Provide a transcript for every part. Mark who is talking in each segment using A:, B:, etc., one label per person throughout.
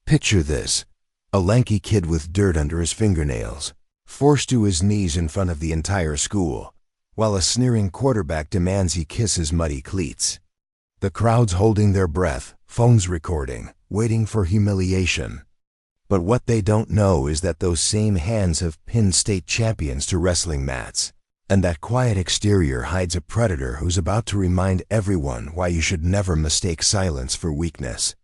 A: Picture this: a lanky kid with dirt under his fingernails, forced to his knees in front of the entire school, while a sneering quarterback demands he kiss his muddy cleats. The crowd's holding their breath, phones recording, waiting for humiliation. But what they don't know is that those same hands have pinned state champions to wrestling mats, and that quiet exterior hides a predator who's about to remind everyone why you should never mistake silence for weakness.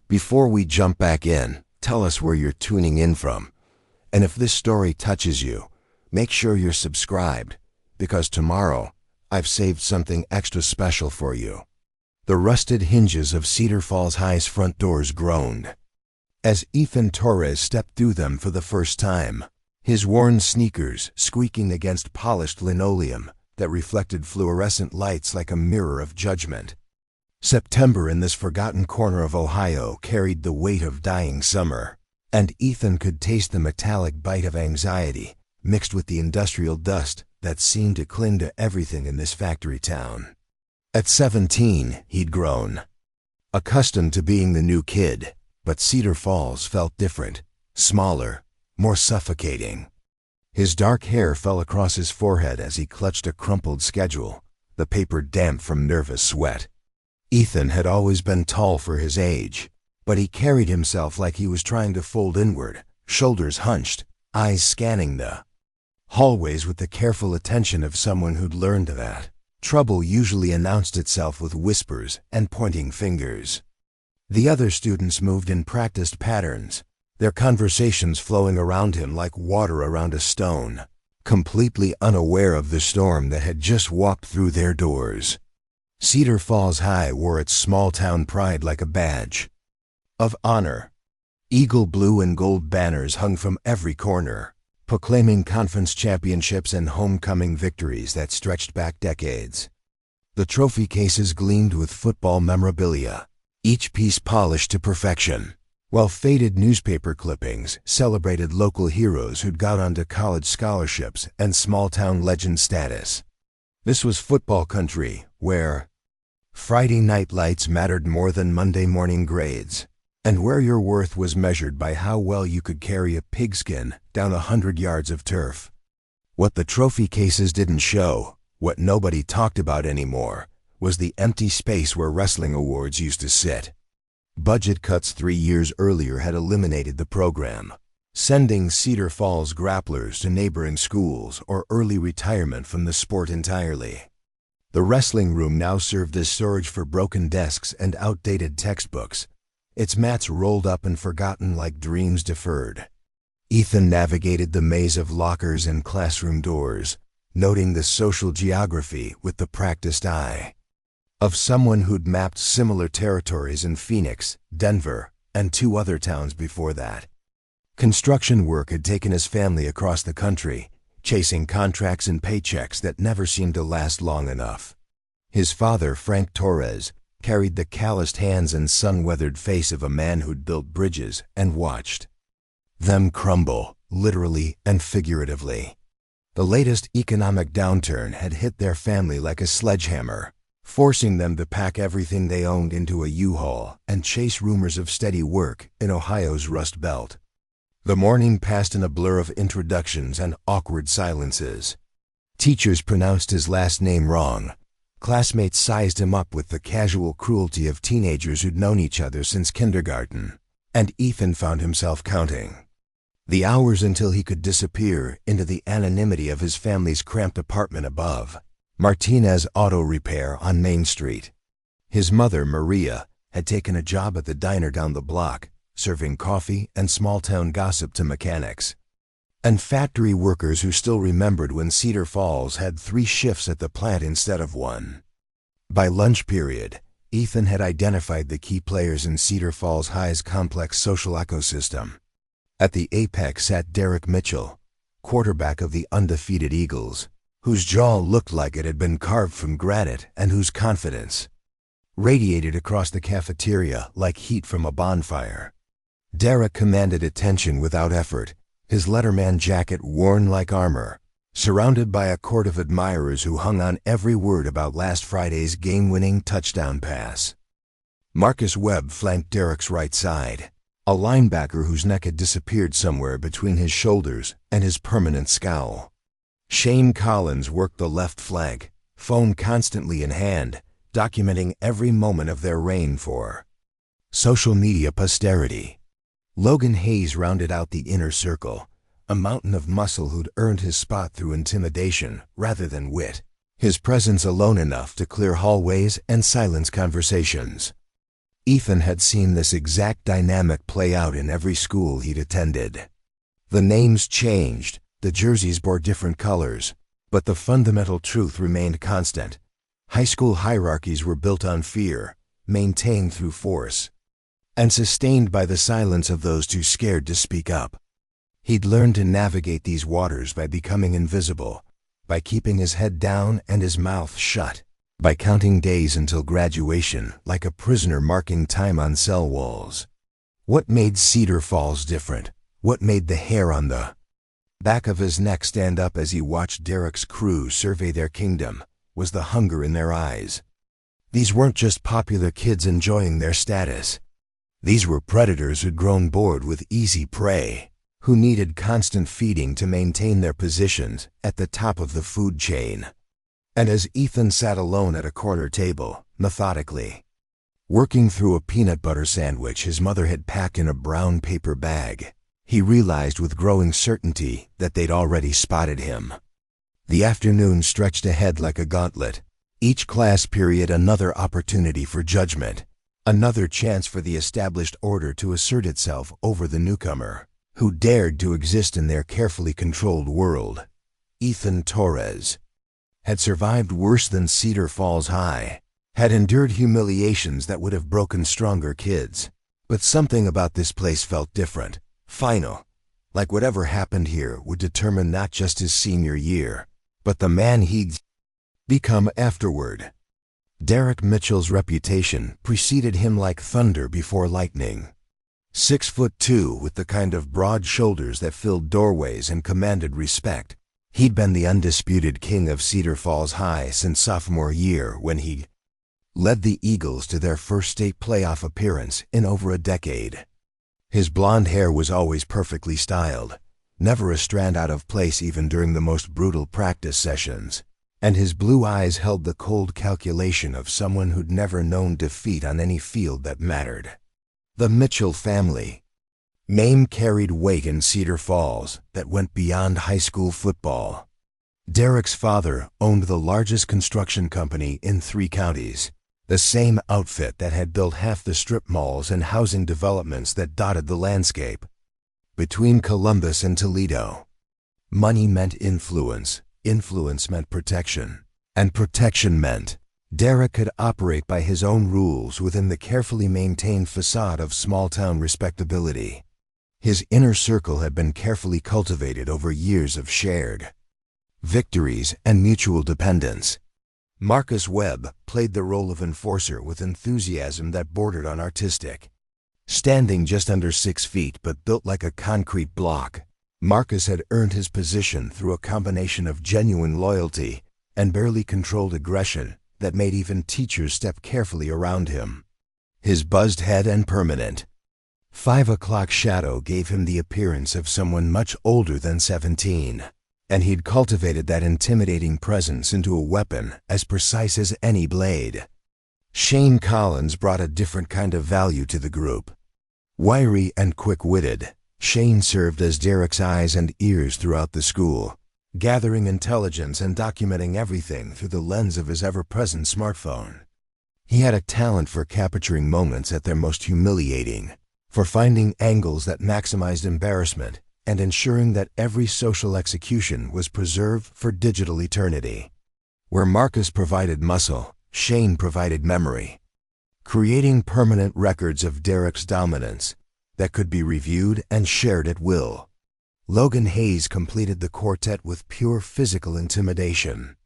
A: Before we jump back in, tell us where you're tuning in from. And if this story touches you, make sure you're subscribed, because tomorrow I've saved something extra special for you. The rusted hinges of Cedar Falls High's front doors groaned as Ethan Torres stepped through them for the first time, his worn sneakers squeaking against polished linoleum that reflected fluorescent lights like a mirror of judgment. September in this forgotten corner of Ohio carried the weight of dying summer, and Ethan could taste the metallic bite of anxiety mixed with the industrial dust that seemed to cling to everything in this factory town. At 17, he'd grown accustomed to being the new kid, but Cedar Falls felt different, smaller, more suffocating. His dark hair fell across his forehead as he clutched a crumpled schedule, the paper damp from nervous sweat. Ethan had always been tall for his age, but he carried himself like he was trying to fold inward, shoulders hunched, eyes scanning the hallways with the careful attention of someone who'd learned that trouble usually announced itself with whispers and pointing fingers. The other students moved in practiced patterns, their conversations flowing around him like water around a stone, completely unaware of the storm that had just walked through their doors. Cedar Falls High wore its small-town pride like a badge of honor. Eagle blue and gold banners hung from every corner, proclaiming conference championships and homecoming victories that stretched back decades. The trophy cases gleamed with football memorabilia, each piece polished to perfection, while faded newspaper clippings celebrated local heroes who'd got onto college scholarships and small-town legend status. This was football country, where Friday night lights mattered more than Monday morning grades, and where your worth was measured by how well you could carry a pigskin down 100 yards of turf. What the trophy cases didn't show, what nobody talked about anymore, was the empty space where wrestling awards used to sit. Budget cuts 3 years earlier had eliminated the program, sending Cedar Falls grapplers to neighboring schools or early retirement from the sport entirely. The wrestling room now served as storage for broken desks and outdated textbooks, its mats rolled up and forgotten like dreams deferred. Ethan navigated the maze of lockers and classroom doors, noting the social geography with the practiced eye of someone who'd mapped similar territories in Phoenix, Denver, and 2 other towns before that. Construction work had taken his family across the country, chasing contracts and paychecks that never seemed to last long enough. His father, Frank Torres, carried the calloused hands and sun-weathered face of a man who'd built bridges and watched them crumble, literally and figuratively. The latest economic downturn had hit their family like a sledgehammer, forcing them to pack everything they owned into a U-Haul and chase rumors of steady work in Ohio's Rust Belt. The morning passed in a blur of introductions and awkward silences. Teachers pronounced his last name wrong. Classmates sized him up with the casual cruelty of teenagers who'd known each other since kindergarten, and Ethan found himself counting the hours until he could disappear into the anonymity of his family's cramped apartment above Martinez Auto Repair on Main Street. His mother, Maria, had taken a job at the diner down the block, serving coffee and small-town gossip to mechanics and factory workers who still remembered when Cedar Falls had 3 shifts at the plant instead of 1. By lunch period, Ethan had identified the key players in Cedar Falls High's complex social ecosystem. At the apex sat Derek Mitchell, quarterback of the undefeated Eagles, whose jaw looked like it had been carved from granite and whose confidence radiated across the cafeteria like heat from a bonfire. Derek commanded attention without effort, his letterman jacket worn like armor, surrounded by a court of admirers who hung on every word about last Friday's game-winning touchdown pass. Marcus Webb flanked Derek's right side, a linebacker whose neck had disappeared somewhere between his shoulders and his permanent scowl. Shane Collins worked the left flank, phone constantly in hand, documenting every moment of their reign for social media posterity. Logan Hayes rounded out the inner circle, a mountain of muscle who'd earned his spot through intimidation rather than wit, his presence alone enough to clear hallways and silence conversations. Ethan had seen this exact dynamic play out in every school he'd attended. The names changed, the jerseys bore different colors, but the fundamental truth remained constant. High school hierarchies were built on fear, maintained through force, and sustained by the silence of those too scared to speak up. He'd learned to navigate these waters by becoming invisible, by keeping his head down and his mouth shut, by counting days until graduation like a prisoner marking time on cell walls. What made Cedar Falls different? What made the hair on the back of his neck stand up as he watched Derek's crew survey their kingdom was the hunger in their eyes. These weren't just popular kids enjoying their status. These were predators who'd grown bored with easy prey, who needed constant feeding to maintain their positions at the top of the food chain. And as Ethan sat alone at a corner table, methodically working through a peanut butter sandwich his mother had packed in a brown paper bag, he realized with growing certainty that they'd already spotted him. The afternoon stretched ahead like a gauntlet, each class period another opportunity for judgment, another chance for the established order to assert itself over the newcomer, who dared to exist in their carefully controlled world. Ethan Torres had survived worse than Cedar Falls High, had endured humiliations that would have broken stronger kids. But something about this place felt different, final, like whatever happened here would determine not just his senior year, but the man he'd become afterward. Derek Mitchell's reputation preceded him like thunder before lightning. 6'2", with the kind of broad shoulders that filled doorways and commanded respect, he'd been the undisputed king of Cedar Falls High since sophomore year when he led the Eagles to their first state playoff appearance in over a decade. His blonde hair was always perfectly styled, never a strand out of place even during the most brutal practice sessions, and his blue eyes held the cold calculation of someone who'd never known defeat on any field that mattered. The Mitchell family name carried weight in Cedar Falls that went beyond high school football. Derek's father owned the largest construction company in 3 counties, the same outfit that had built half the strip malls and housing developments that dotted the landscape between Columbus and Toledo. Money meant influence, influence meant protection, and protection meant Derek could operate by his own rules within the carefully maintained facade of small-town respectability. His inner circle had been carefully cultivated over years of shared victories and mutual dependence. Marcus Webb played the role of enforcer with enthusiasm that bordered on artistic. Standing just under 6 feet but built like a concrete block, Marcus had earned his position through a combination of genuine loyalty and barely controlled aggression that made even teachers step carefully around him. His buzzed head and permanent 5 o'clock shadow gave him the appearance of someone much older than 17, and he'd cultivated that intimidating presence into a weapon as precise as any blade. Shane Collins brought a different kind of value to the group. Wiry and quick-witted, Shane served as Derek's eyes and ears throughout the school, gathering intelligence and documenting everything through the lens of his ever-present smartphone. He had a talent for capturing moments at their most humiliating, for finding angles that maximized embarrassment and ensuring that every social execution was preserved for digital eternity. Where Marcus provided muscle, Shane provided memory, creating permanent records of Derek's dominance that could be reviewed and shared at will. Logan Hayes completed the quartet with pure physical intimidation.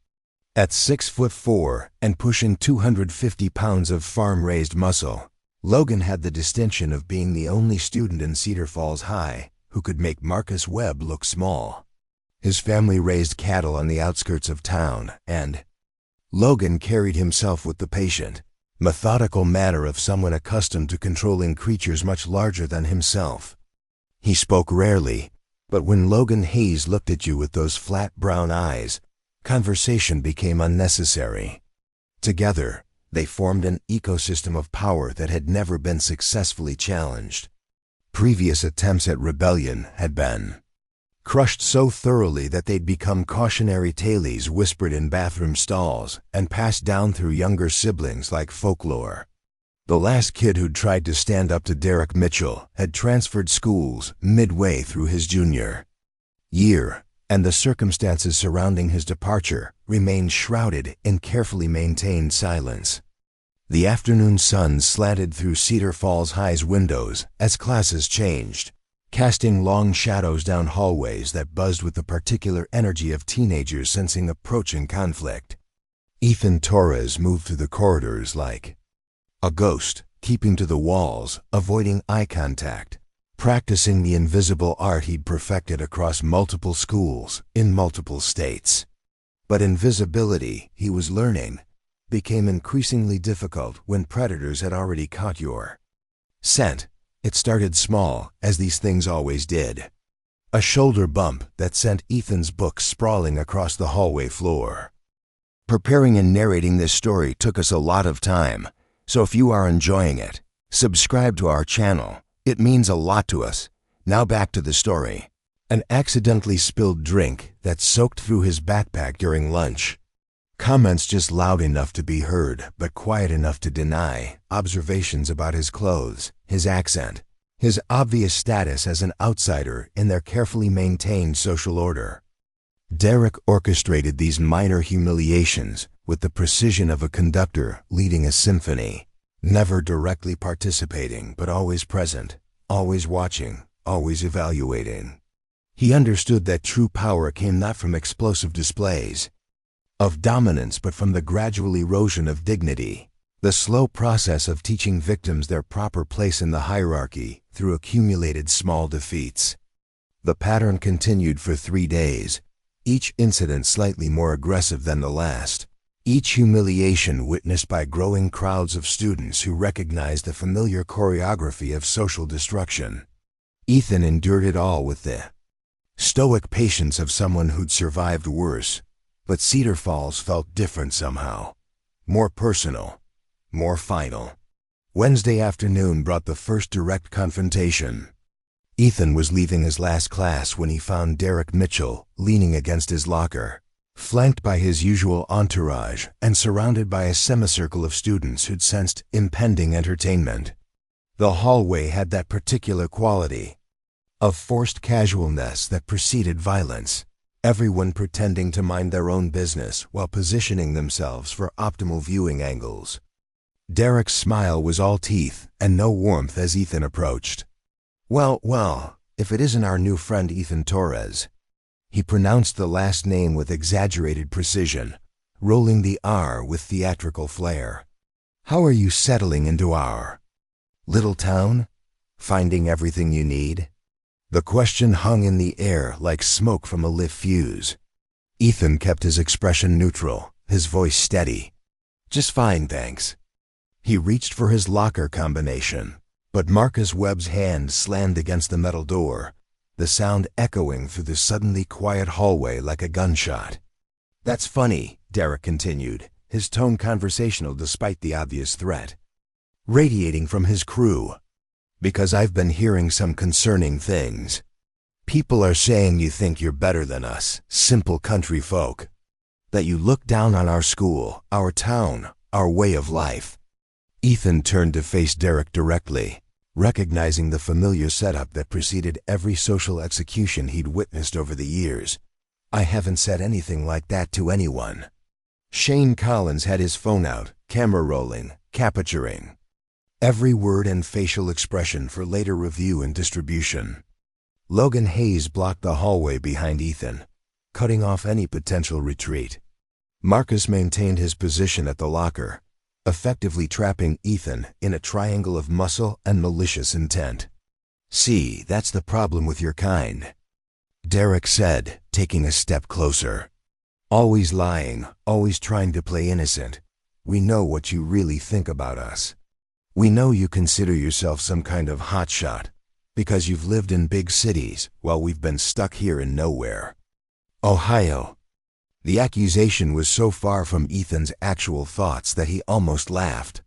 A: At 6'4" and pushing 250 pounds of farm-raised muscle, Logan had the distinction of being the only student in Cedar Falls High who could make Marcus Webb look small. His family raised cattle on the outskirts of town, and Logan carried himself with the patient, methodical manner of someone accustomed to controlling creatures much larger than himself. He spoke rarely, but when Logan Hayes looked at you with those flat brown eyes, conversation became unnecessary. Together, they formed an ecosystem of power that had never been successfully challenged. Previous attempts at rebellion had been crushed so thoroughly that they'd become cautionary tales whispered in bathroom stalls and passed down through younger siblings like folklore. The last kid who'd tried to stand up to Derek Mitchell had transferred schools midway through his junior year, and the circumstances surrounding his departure remained shrouded in carefully maintained silence. The afternoon sun slanted through Cedar Falls High's windows as classes changed, casting long shadows down hallways that buzzed with the particular energy of teenagers sensing approaching conflict. Ethan Torres moved through the corridors like a ghost, keeping to the walls, avoiding eye contact, practicing the invisible art he'd perfected across multiple schools in multiple states. But invisibility, he was learning, became increasingly difficult when predators had already caught your scent. It started small, as these things always did. A shoulder bump that sent Ethan's book sprawling across the hallway floor. Preparing and narrating this story took us a lot of time, so if you are enjoying it, subscribe to our channel. It means a lot to us. Now back to the story. An accidentally spilled drink that soaked through his backpack during lunch. Comments just loud enough to be heard, but quiet enough to deny. Observations about his clothes, his accent, his obvious status as an outsider in their carefully maintained social order. Derek orchestrated these minor humiliations with the precision of a conductor leading a symphony, never directly participating, but always present, always watching, always evaluating. He understood that true power came not from explosive displays of dominance, but from the gradual erosion of dignity, the slow process of teaching victims their proper place in the hierarchy through accumulated small defeats. The pattern continued for 3 days, each incident slightly more aggressive than the last, each humiliation witnessed by growing crowds of students who recognized the familiar choreography of social destruction. Ethan endured it all with the stoic patience of someone who'd survived worse. But Cedar Falls felt different somehow. More personal. More final. Wednesday afternoon brought the first direct confrontation. Ethan was leaving his last class when he found Derek Mitchell leaning against his locker, flanked by his usual entourage and surrounded by a semicircle of students who'd sensed impending entertainment. The hallway had that particular quality of forced casualness that preceded violence. Everyone pretending to mind their own business while positioning themselves for optimal viewing angles. Derek's smile was all teeth and no warmth as Ethan approached. Well, if it isn't our new friend Ethan Torres." He pronounced the last name with exaggerated precision, rolling the R with theatrical flair. "How are you settling into our little town? Finding everything you need?" The question hung in the air like smoke from a lit fuse. Ethan kept his expression neutral, his voice steady. "Just fine, thanks." He reached for his locker combination, but Marcus Webb's hand slammed against the metal door, the sound echoing through the suddenly quiet hallway like a gunshot. "That's funny," Derek continued, his tone conversational despite the obvious threat, radiating from his crew. "Because I've been hearing some concerning things. People are saying you think you're better than us, simple country folk. That you look down on our school, our town, our way of life." Ethan turned to face Derek directly, recognizing the familiar setup that preceded every social execution he'd witnessed over the years. "I haven't said anything like that to anyone." Shane Collins had his phone out, camera rolling, capturing every word and facial expression for later review and distribution. Logan Hayes blocked the hallway behind Ethan, cutting off any potential retreat. Marcus maintained his position at the locker, effectively trapping Ethan in a triangle of muscle and malicious intent. "See, that's the problem with your kind," Derek said, taking a step closer. "Always lying, always trying to play innocent. we know what you really think about us. We know you consider yourself some kind of hotshot because you've lived in big cities while we've been stuck here in nowhere. Ohio. The accusation was so far from Ethan's actual thoughts that he almost laughed.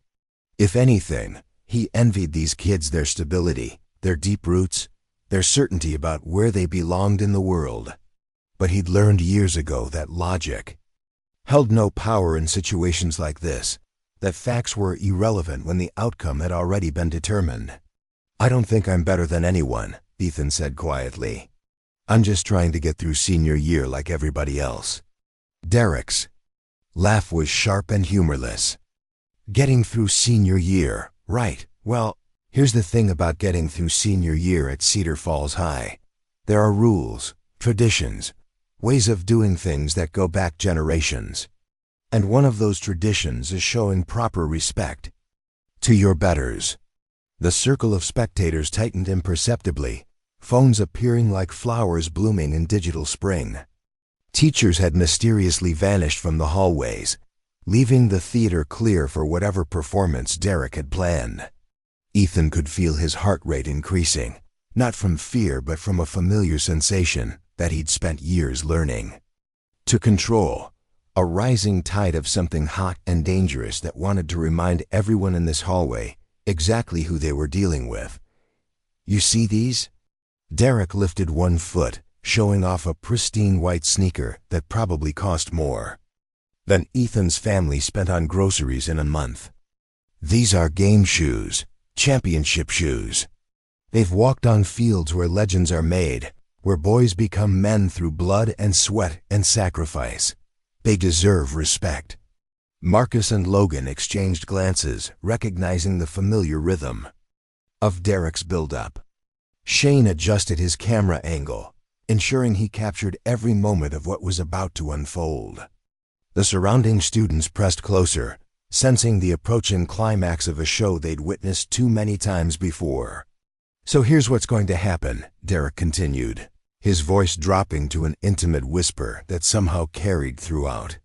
A: If anything, he envied these kids their stability, their deep roots, their certainty about where they belonged in the world. But he'd learned years ago that logic held no power in situations like this, that facts were irrelevant when the outcome had already been determined. "I don't think I'm better than anyone," Ethan said quietly. "I'm just trying to get through senior year like everybody else." Derek's laugh was sharp and humorless. "Getting through senior year, right. Well, here's the thing about getting through senior year at Cedar Falls High. There are rules, traditions, ways of doing things that go back generations. And one of those traditions is showing proper respect to your betters." The circle of spectators tightened imperceptibly, phones appearing like flowers blooming in digital spring. Teachers had mysteriously vanished from the hallways, leaving the theater clear for whatever performance Derek had planned. Ethan could feel his heart rate increasing, not from fear but from a familiar sensation that he'd spent years learning to control, a rising tide of something hot and dangerous that wanted to remind everyone in this hallway exactly who they were dealing with. "You see these?" Derek lifted one foot, showing off a pristine white sneaker that probably cost more than Ethan's family spent on groceries in a month. "These are game shoes, championship shoes. They've walked on fields where legends are made, where boys become men through blood and sweat and sacrifice. They deserve respect." Marcus and Logan exchanged glances, recognizing the familiar rhythm of Derek's build-up. Shane adjusted his camera angle, ensuring he captured every moment of what was about to unfold. The surrounding students pressed closer, sensing the approaching climax of a show they'd witnessed too many times before. "So here's what's going to happen," Derek continued, his voice dropping to an intimate whisper that somehow carried throughout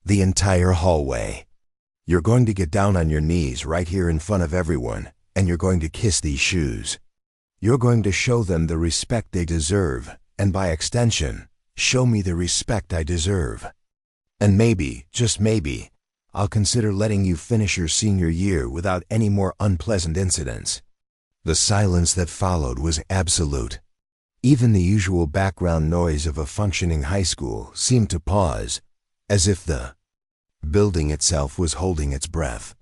A: the entire hallway. "You're going to get down on your knees right here in front of everyone, and you're going to kiss these shoes. You're going to show them the respect they deserve, and by extension, show me the respect I deserve. And maybe, just maybe, I'll consider letting you finish your senior year without any more unpleasant incidents." The silence that followed was absolute. Even the usual background noise of a functioning high school seemed to pause, as if the building itself was holding its breath.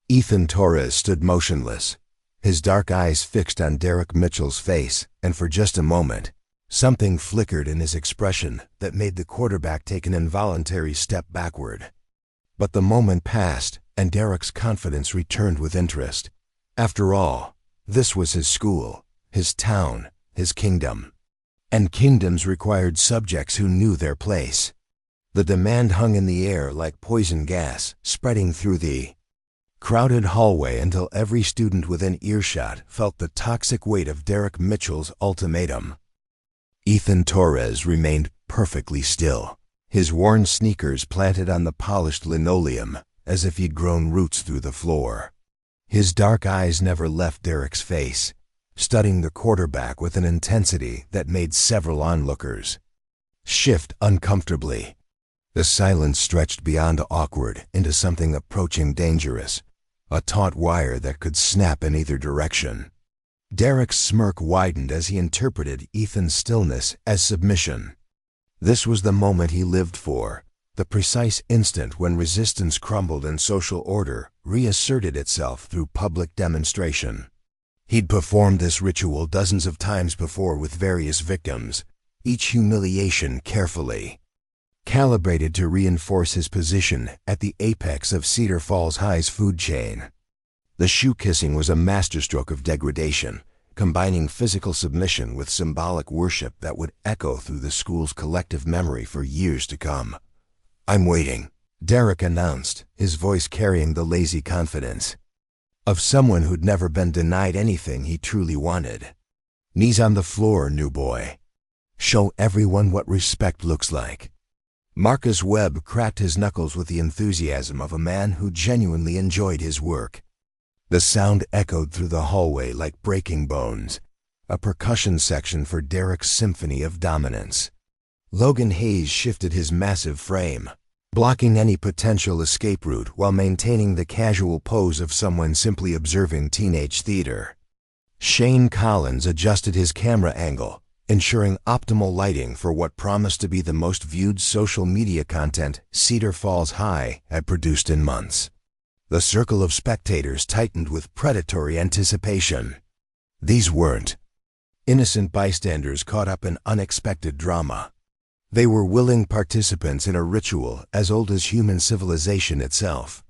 A: Ethan Torres stood motionless, his dark eyes fixed on Derek Mitchell's face, and for just a moment, something flickered in his expression that made the quarterback take an involuntary step backward. But the moment passed, and Derek's confidence returned with interest. After all, this was his school, his town, his kingdom. And kingdoms required subjects who knew their place. The demand hung in the air like poison gas, spreading through the crowded hallway until every student within earshot felt the toxic weight of Derek Mitchell's ultimatum. Ethan Torres remained perfectly still, his worn sneakers planted on the polished linoleum as if he'd grown roots through the floor. His dark eyes never left Derek's face, studying the quarterback with an intensity that made several onlookers shift uncomfortably. The silence stretched beyond awkward into something approaching dangerous, a taut wire that could snap in either direction. Derek's smirk widened as he interpreted Ethan's stillness as submission. This was the moment he lived for, the precise instant when resistance crumbled and social order reasserted itself through public demonstration. He'd performed this ritual dozens of times before with various victims, each humiliation carefully calibrated to reinforce his position at the apex of Cedar Falls High's food chain. The shoe kissing was a masterstroke of degradation, combining physical submission with symbolic worship that would echo through the school's collective memory for years to come. "I'm waiting," Derek announced, his voice carrying the lazy confidence of someone who'd never been denied anything he truly wanted. "Knees on the floor, new boy. Show everyone what respect looks like." Marcus Webb cracked his knuckles with the enthusiasm of a man who genuinely enjoyed his work. The sound echoed through the hallway like breaking bones, a percussion section for Derek's symphony of dominance. Logan Hayes shifted his massive frame, blocking any potential escape route while maintaining the casual pose of someone simply observing teenage theater. Shane Collins adjusted his camera angle, ensuring optimal lighting for what promised to be the most viewed social media content Cedar Falls High had produced in months. The circle of spectators tightened with predatory anticipation. These weren't innocent bystanders caught up in unexpected drama. They were willing participants in a ritual as old as human civilization itself.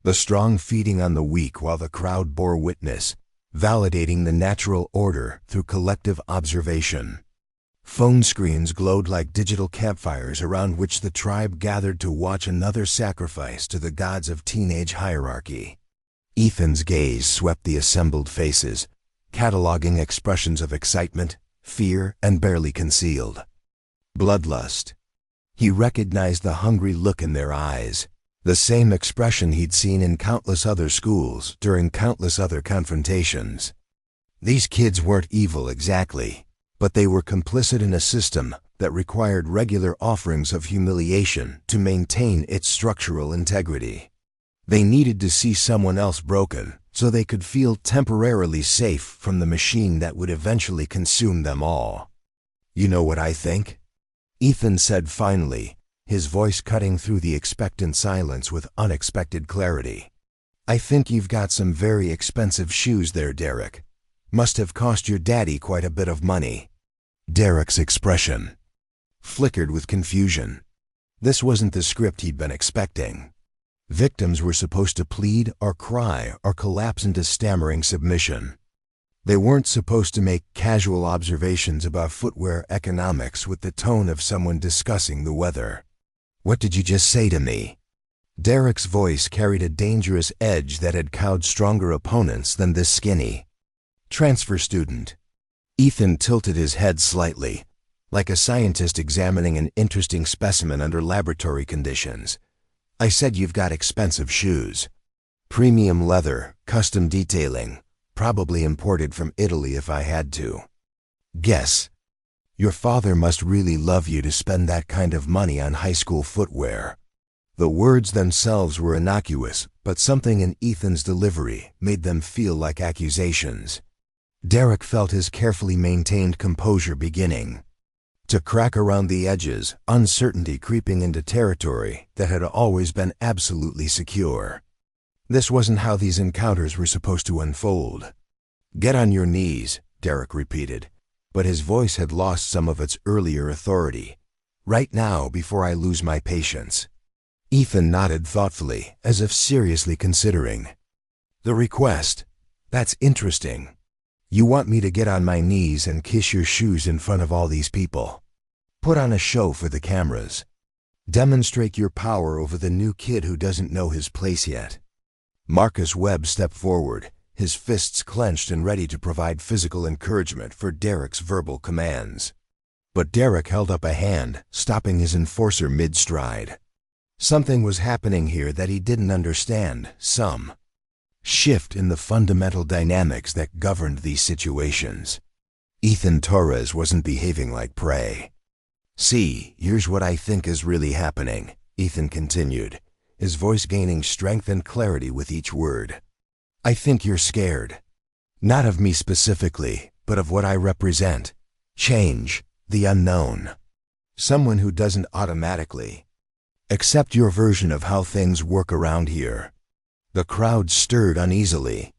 A: The strong feeding on the weak while the crowd bore witness, validating the natural order through collective observation. Phone screens glowed like digital campfires around which the tribe gathered to watch another sacrifice to the gods of teenage hierarchy. Ethan's gaze swept the assembled faces, cataloging expressions of excitement, fear, and barely concealed bloodlust. He recognized the hungry look in their eyes, the same expression he'd seen in countless other schools during countless other confrontations. These kids weren't evil exactly, but they were complicit in a system that required regular offerings of humiliation to maintain its structural integrity. They needed to see someone else broken so they could feel temporarily safe from the machine that would eventually consume them all. "You know what I think?" Ethan said finally, his voice cutting through the expectant silence with unexpected clarity. "I think you've got some very expensive shoes there, Derek. Must have cost your daddy quite a bit of money." Derek's expression flickered with confusion. This wasn't the script he'd been expecting. Victims were supposed to plead or cry or collapse into stammering submission. They weren't supposed to make casual observations about footwear economics with the tone of someone discussing the weather. "What did you just say to me?" Derek's voice carried a dangerous edge that had cowed stronger opponents than this skinny transfer student. Ethan tilted his head slightly, like a scientist examining an interesting specimen under laboratory conditions. "I said you've got expensive shoes. Premium leather, custom detailing, probably imported from Italy if I had to guess. Your father must really love you to spend that kind of money on high school footwear." The words themselves were innocuous, but something in Ethan's delivery made them feel like accusations. Derek felt his carefully maintained composure beginning to crack around the edges, uncertainty creeping into territory that had always been absolutely secure. This wasn't how these encounters were supposed to unfold. "Get on your knees," Derek repeated, but his voice had lost some of its earlier authority. "Right now, before I lose my patience." Ethan nodded thoughtfully, as if seriously considering. "The request. That's interesting. You want me to get on my knees and kiss your shoes in front of all these people. Put on a show for the cameras. Demonstrate your power over the new kid who doesn't know his place yet." Marcus Webb stepped forward, his fists clenched and ready to provide physical encouragement for Derek's verbal commands. But Derek held up a hand, stopping his enforcer mid-stride. Something was happening here that he didn't understand, some shift in the fundamental dynamics that governed these situations. Ethan Torres wasn't behaving like prey. "See, here's what I think is really happening," Ethan continued, his voice gaining strength and clarity with each word. "I think you're scared. Not of me specifically, but of what I represent. Change, the unknown. Someone who doesn't automatically accept your version of how things work around here." The crowd stirred uneasily.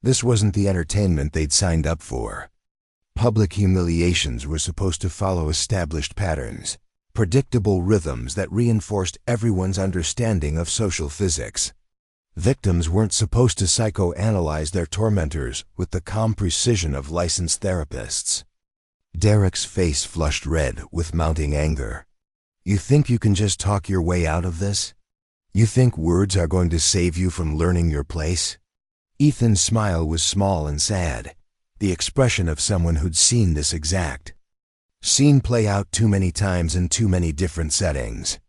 A: This wasn't the entertainment they'd signed up for. Public humiliations were supposed to follow established patterns, predictable rhythms that reinforced everyone's understanding of social physics. Victims weren't supposed to psychoanalyze their tormentors with the calm precision of licensed therapists. Derek's face flushed red with mounting anger. "You think you can just talk your way out of this? You think words are going to save you from learning your place?" Ethan's smile was small and sad, the expression of someone who'd seen this exact scene play out too many times in too many different settings.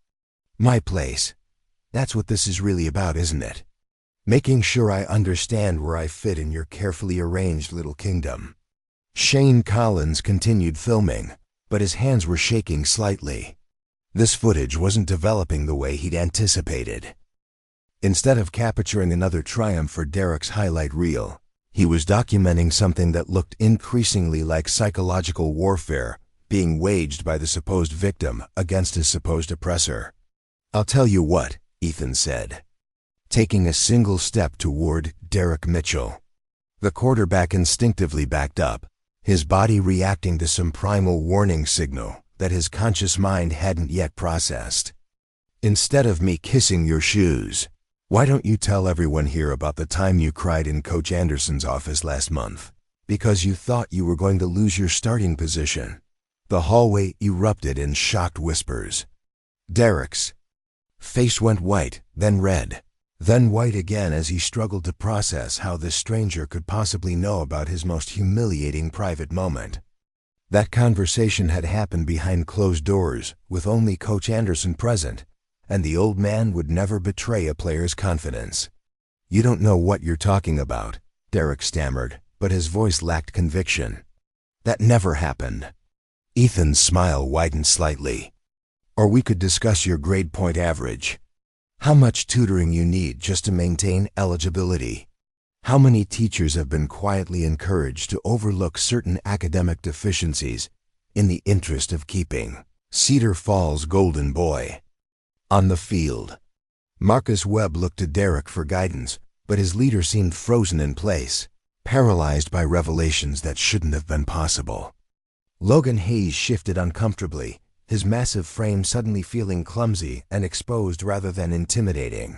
A: My place. That's what this is really about, isn't it? Making sure I understand where I fit in your carefully arranged little kingdom. Shane Collins continued filming, but his hands were shaking slightly. This footage wasn't developing the way he'd anticipated. Instead of capturing another triumph for Derek's highlight reel, he was documenting something that looked increasingly like psychological warfare being waged by the supposed victim against his supposed oppressor. "I'll tell you what," Ethan said, taking a single step toward Derek Mitchell. The quarterback instinctively backed up, his body reacting to some primal warning signal that his conscious mind hadn't yet processed. "Instead of me kissing your shoes, why don't you tell everyone here about the time you cried in Coach Anderson's office last month because you thought you were going to lose your starting position?" The hallway erupted in shocked whispers. Derek's face went white, then red, then white again as he struggled to process how this stranger could possibly know about his most humiliating private moment. That conversation had happened behind closed doors, with only Coach Anderson present, and the old man would never betray a player's confidence. "You don't know what you're talking about," Derek stammered, but his voice lacked conviction. "That never happened." Ethan's smile widened slightly. "Or we could discuss your grade point average. How much tutoring you need just to maintain eligibility. How many teachers have been quietly encouraged to overlook certain academic deficiencies in the interest of keeping Cedar Falls' golden boy." On the field, Marcus Webb looked to Derek for guidance, but his leader seemed frozen in place, paralyzed by revelations that shouldn't have been possible. Logan Hayes shifted uncomfortably, his massive frame suddenly feeling clumsy and exposed rather than intimidating.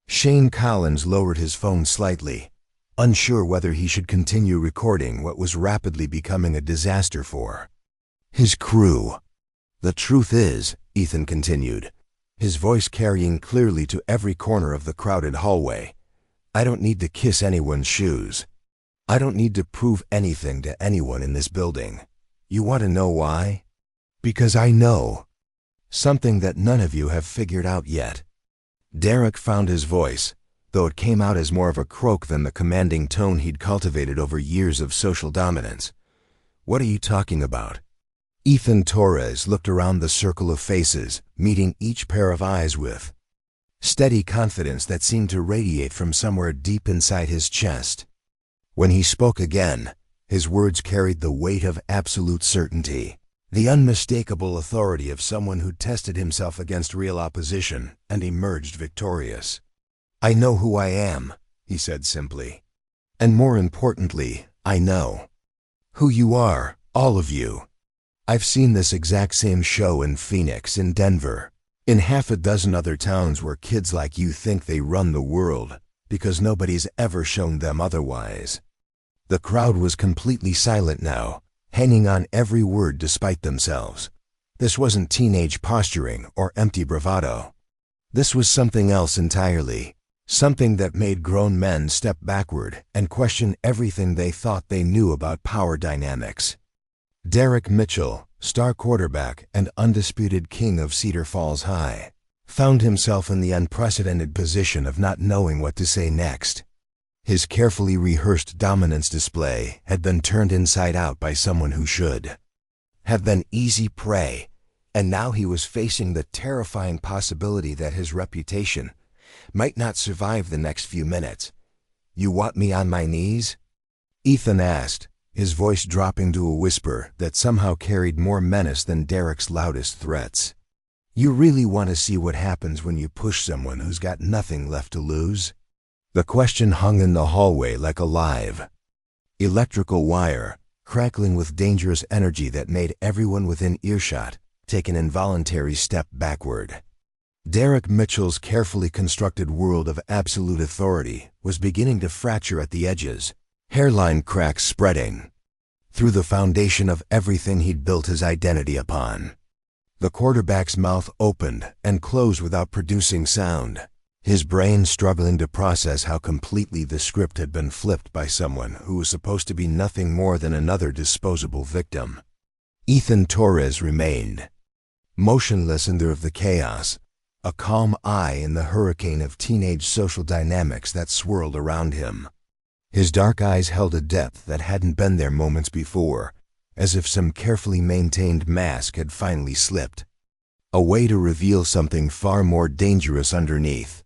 A: Shane Collins lowered his phone slightly, unsure whether he should continue recording what was rapidly becoming a disaster for his crew. "The truth is," Ethan continued, his voice carrying clearly to every corner of the crowded hallway, "I don't need to kiss anyone's shoes. I don't need to prove anything to anyone in this building. You want to know why? Because I know something that none of you have figured out yet." Derek found his voice, though it came out as more of a croak than the commanding tone he'd cultivated over years of social dominance. "What are you talking about?" Ethan Torres looked around the circle of faces, meeting each pair of eyes with steady confidence that seemed to radiate from somewhere deep inside his chest. When he spoke again, his words carried the weight of absolute certainty, the unmistakable authority of someone who tested himself against real opposition and emerged victorious. "I know who I am," he said simply. "And more importantly, I know who you are, all of you. I've seen this exact same show in Phoenix, in Denver, in half a dozen other towns where kids like you think they run the world because nobody's ever shown them otherwise." The crowd was completely silent now, hanging on every word despite themselves. This wasn't teenage posturing or empty bravado. This was something else entirely, something that made grown men step backward and question everything they thought they knew about power dynamics. Derek Mitchell, star quarterback and undisputed king of Cedar Falls High, found himself in the unprecedented position of not knowing what to say next. His carefully rehearsed dominance display had been turned inside out by someone who should have been easy prey, and now he was facing the terrifying possibility that his reputation might not survive the next few minutes. "You want me on my knees?" Ethan asked, his voice dropping to a whisper that somehow carried more menace than Derek's loudest threats. "You really want to see what happens when you push someone who's got nothing left to lose?" The question hung in the hallway like a live electrical wire, crackling with dangerous energy that made everyone within earshot take an involuntary step backward. Derek Mitchell's carefully constructed world of absolute authority was beginning to fracture at the edges, hairline cracks spreading through the foundation of everything he'd built his identity upon. The quarterback's mouth opened and closed without producing sound, his brain struggling to process how completely the script had been flipped by someone who was supposed to be nothing more than another disposable victim. Ethan Torres remained motionless in the chaos, a calm eye in the hurricane of teenage social dynamics that swirled around him. His dark eyes held a depth that hadn't been there moments before, as if some carefully maintained mask had finally slipped. A way to reveal something far more dangerous underneath.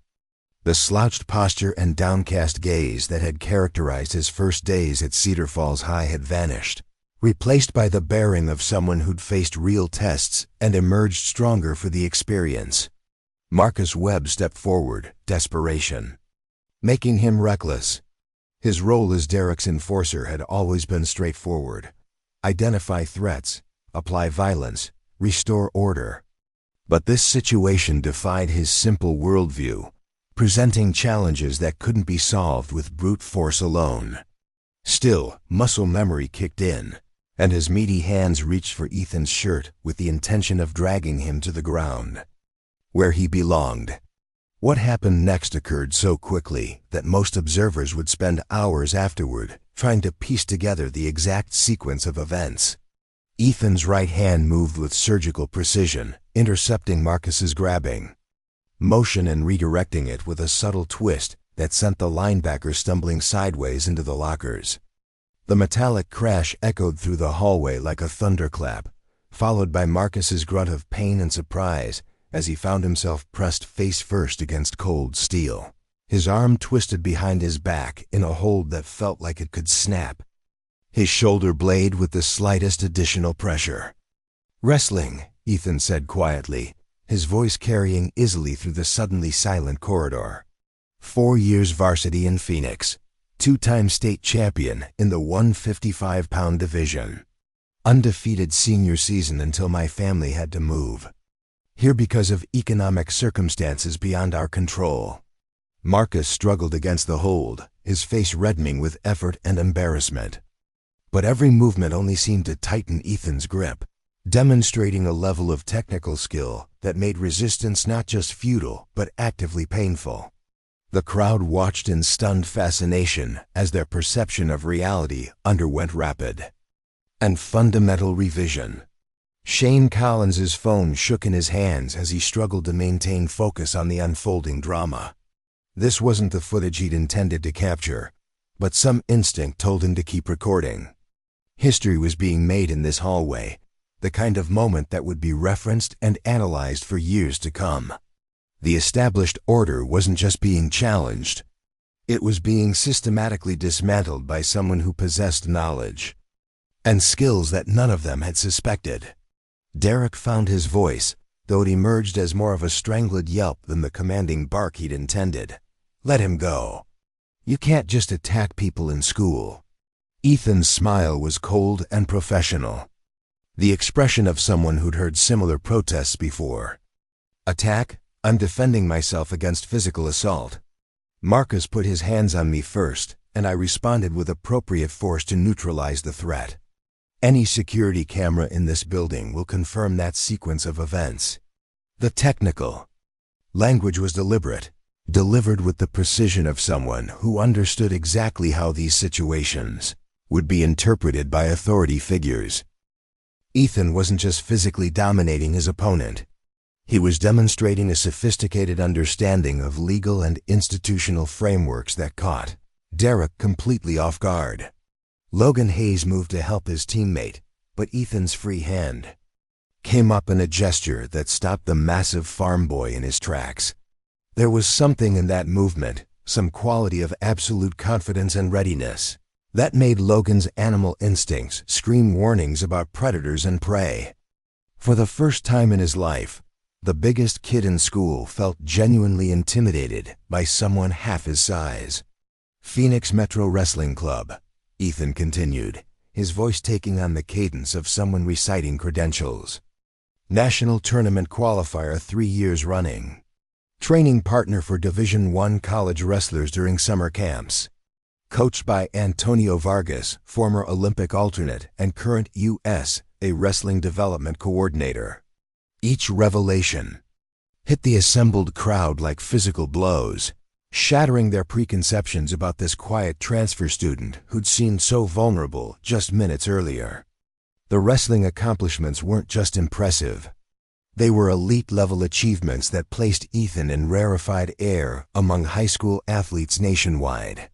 A: The slouched posture and downcast gaze that had characterized his first days at Cedar Falls High had vanished, replaced by the bearing of someone who'd faced real tests and emerged stronger for the experience. Marcus Webb stepped forward, desperation making him reckless. His role as Derek's enforcer had always been straightforward: identify threats, apply violence, restore order. But this situation defied his simple worldview, presenting challenges that couldn't be solved with brute force alone. Still, muscle memory kicked in, and his meaty hands reached for Ethan's shirt with the intention of dragging him to the ground, where he belonged. What happened next occurred so quickly that most observers would spend hours afterward trying to piece together the exact sequence of events. Ethan's right hand moved with surgical precision, intercepting Marcus's grabbing motion and redirecting it with a subtle twist that sent the linebacker stumbling sideways into the lockers. The metallic crash echoed through the hallway like a thunderclap, followed by Marcus's grunt of pain and surprise as he found himself pressed face first against cold steel. His arm twisted behind his back in a hold that felt like it could snap, his shoulder blade with the slightest additional pressure. "Wrestling," Ethan said quietly, his voice carrying easily through the suddenly silent corridor. 4 years varsity in Phoenix, 2-time state champion in the 155-pound division. Undefeated senior season until my family had to move. Here because of economic circumstances beyond our control. Marcus struggled against the hold, his face reddening with effort and embarrassment. But every movement only seemed to tighten Ethan's grip, demonstrating a level of technical skill that made resistance not just futile, but actively painful. The crowd watched in stunned fascination as their perception of reality underwent rapid and fundamental revision. Shane Collins's phone shook in his hands as he struggled to maintain focus on the unfolding drama. This wasn't the footage he'd intended to capture, but some instinct told him to keep recording. History was being made in this hallway, the kind of moment that would be referenced and analyzed for years to come. The established order wasn't just being challenged. It was being systematically dismantled by someone who possessed knowledge and skills that none of them had suspected. Derek found his voice, though it emerged as more of a strangled yelp than the commanding bark he'd intended. "Let him go. You can't just attack people in school." Ethan's smile was cold and professional, the expression of someone who'd heard similar protests before. "Attack? I'm defending myself against physical assault. Marcus put his hands on me first, and I responded with appropriate force to neutralize the threat. Any security camera in this building will confirm that sequence of events." The technical language was deliberate, delivered with the precision of someone who understood exactly how these situations would be interpreted by authority figures. Ethan wasn't just physically dominating his opponent. He was demonstrating a sophisticated understanding of legal and institutional frameworks that caught Derek completely off guard. Logan Hayes moved to help his teammate, but Ethan's free hand came up in a gesture that stopped the massive farm boy in his tracks. There was something in that movement, some quality of absolute confidence and readiness, that made Logan's animal instincts scream warnings about predators and prey. For the first time in his life, the biggest kid in school felt genuinely intimidated by someone half his size. "Phoenix Metro Wrestling Club," Ethan continued, his voice taking on the cadence of someone reciting credentials. "National tournament qualifier 3 years running. Training partner for Division I college wrestlers during summer camps. Coached by Antonio Vargas, former Olympic alternate and current USA Wrestling Development Coordinator." Each revelation hit the assembled crowd like physical blows, shattering their preconceptions about this quiet transfer student who'd seemed so vulnerable just minutes earlier. The wrestling accomplishments weren't just impressive. They were elite-level achievements that placed Ethan in rarefied air among high school athletes nationwide.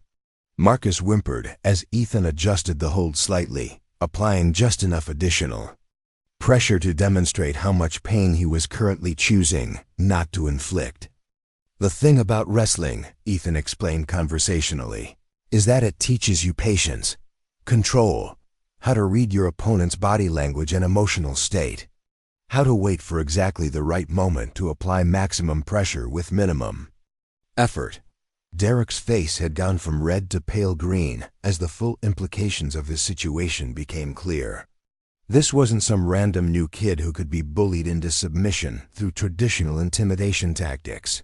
A: Marcus whimpered as Ethan adjusted the hold slightly, applying just enough additional pressure to demonstrate how much pain he was currently choosing not to inflict. "The thing about wrestling," Ethan explained conversationally, "is that it teaches you patience, control, how to read your opponent's body language and emotional state, how to wait for exactly the right moment to apply maximum pressure with minimum effort." Derek's face had gone from red to pale green as the full implications of his situation became clear. This wasn't some random new kid who could be bullied into submission through traditional intimidation tactics.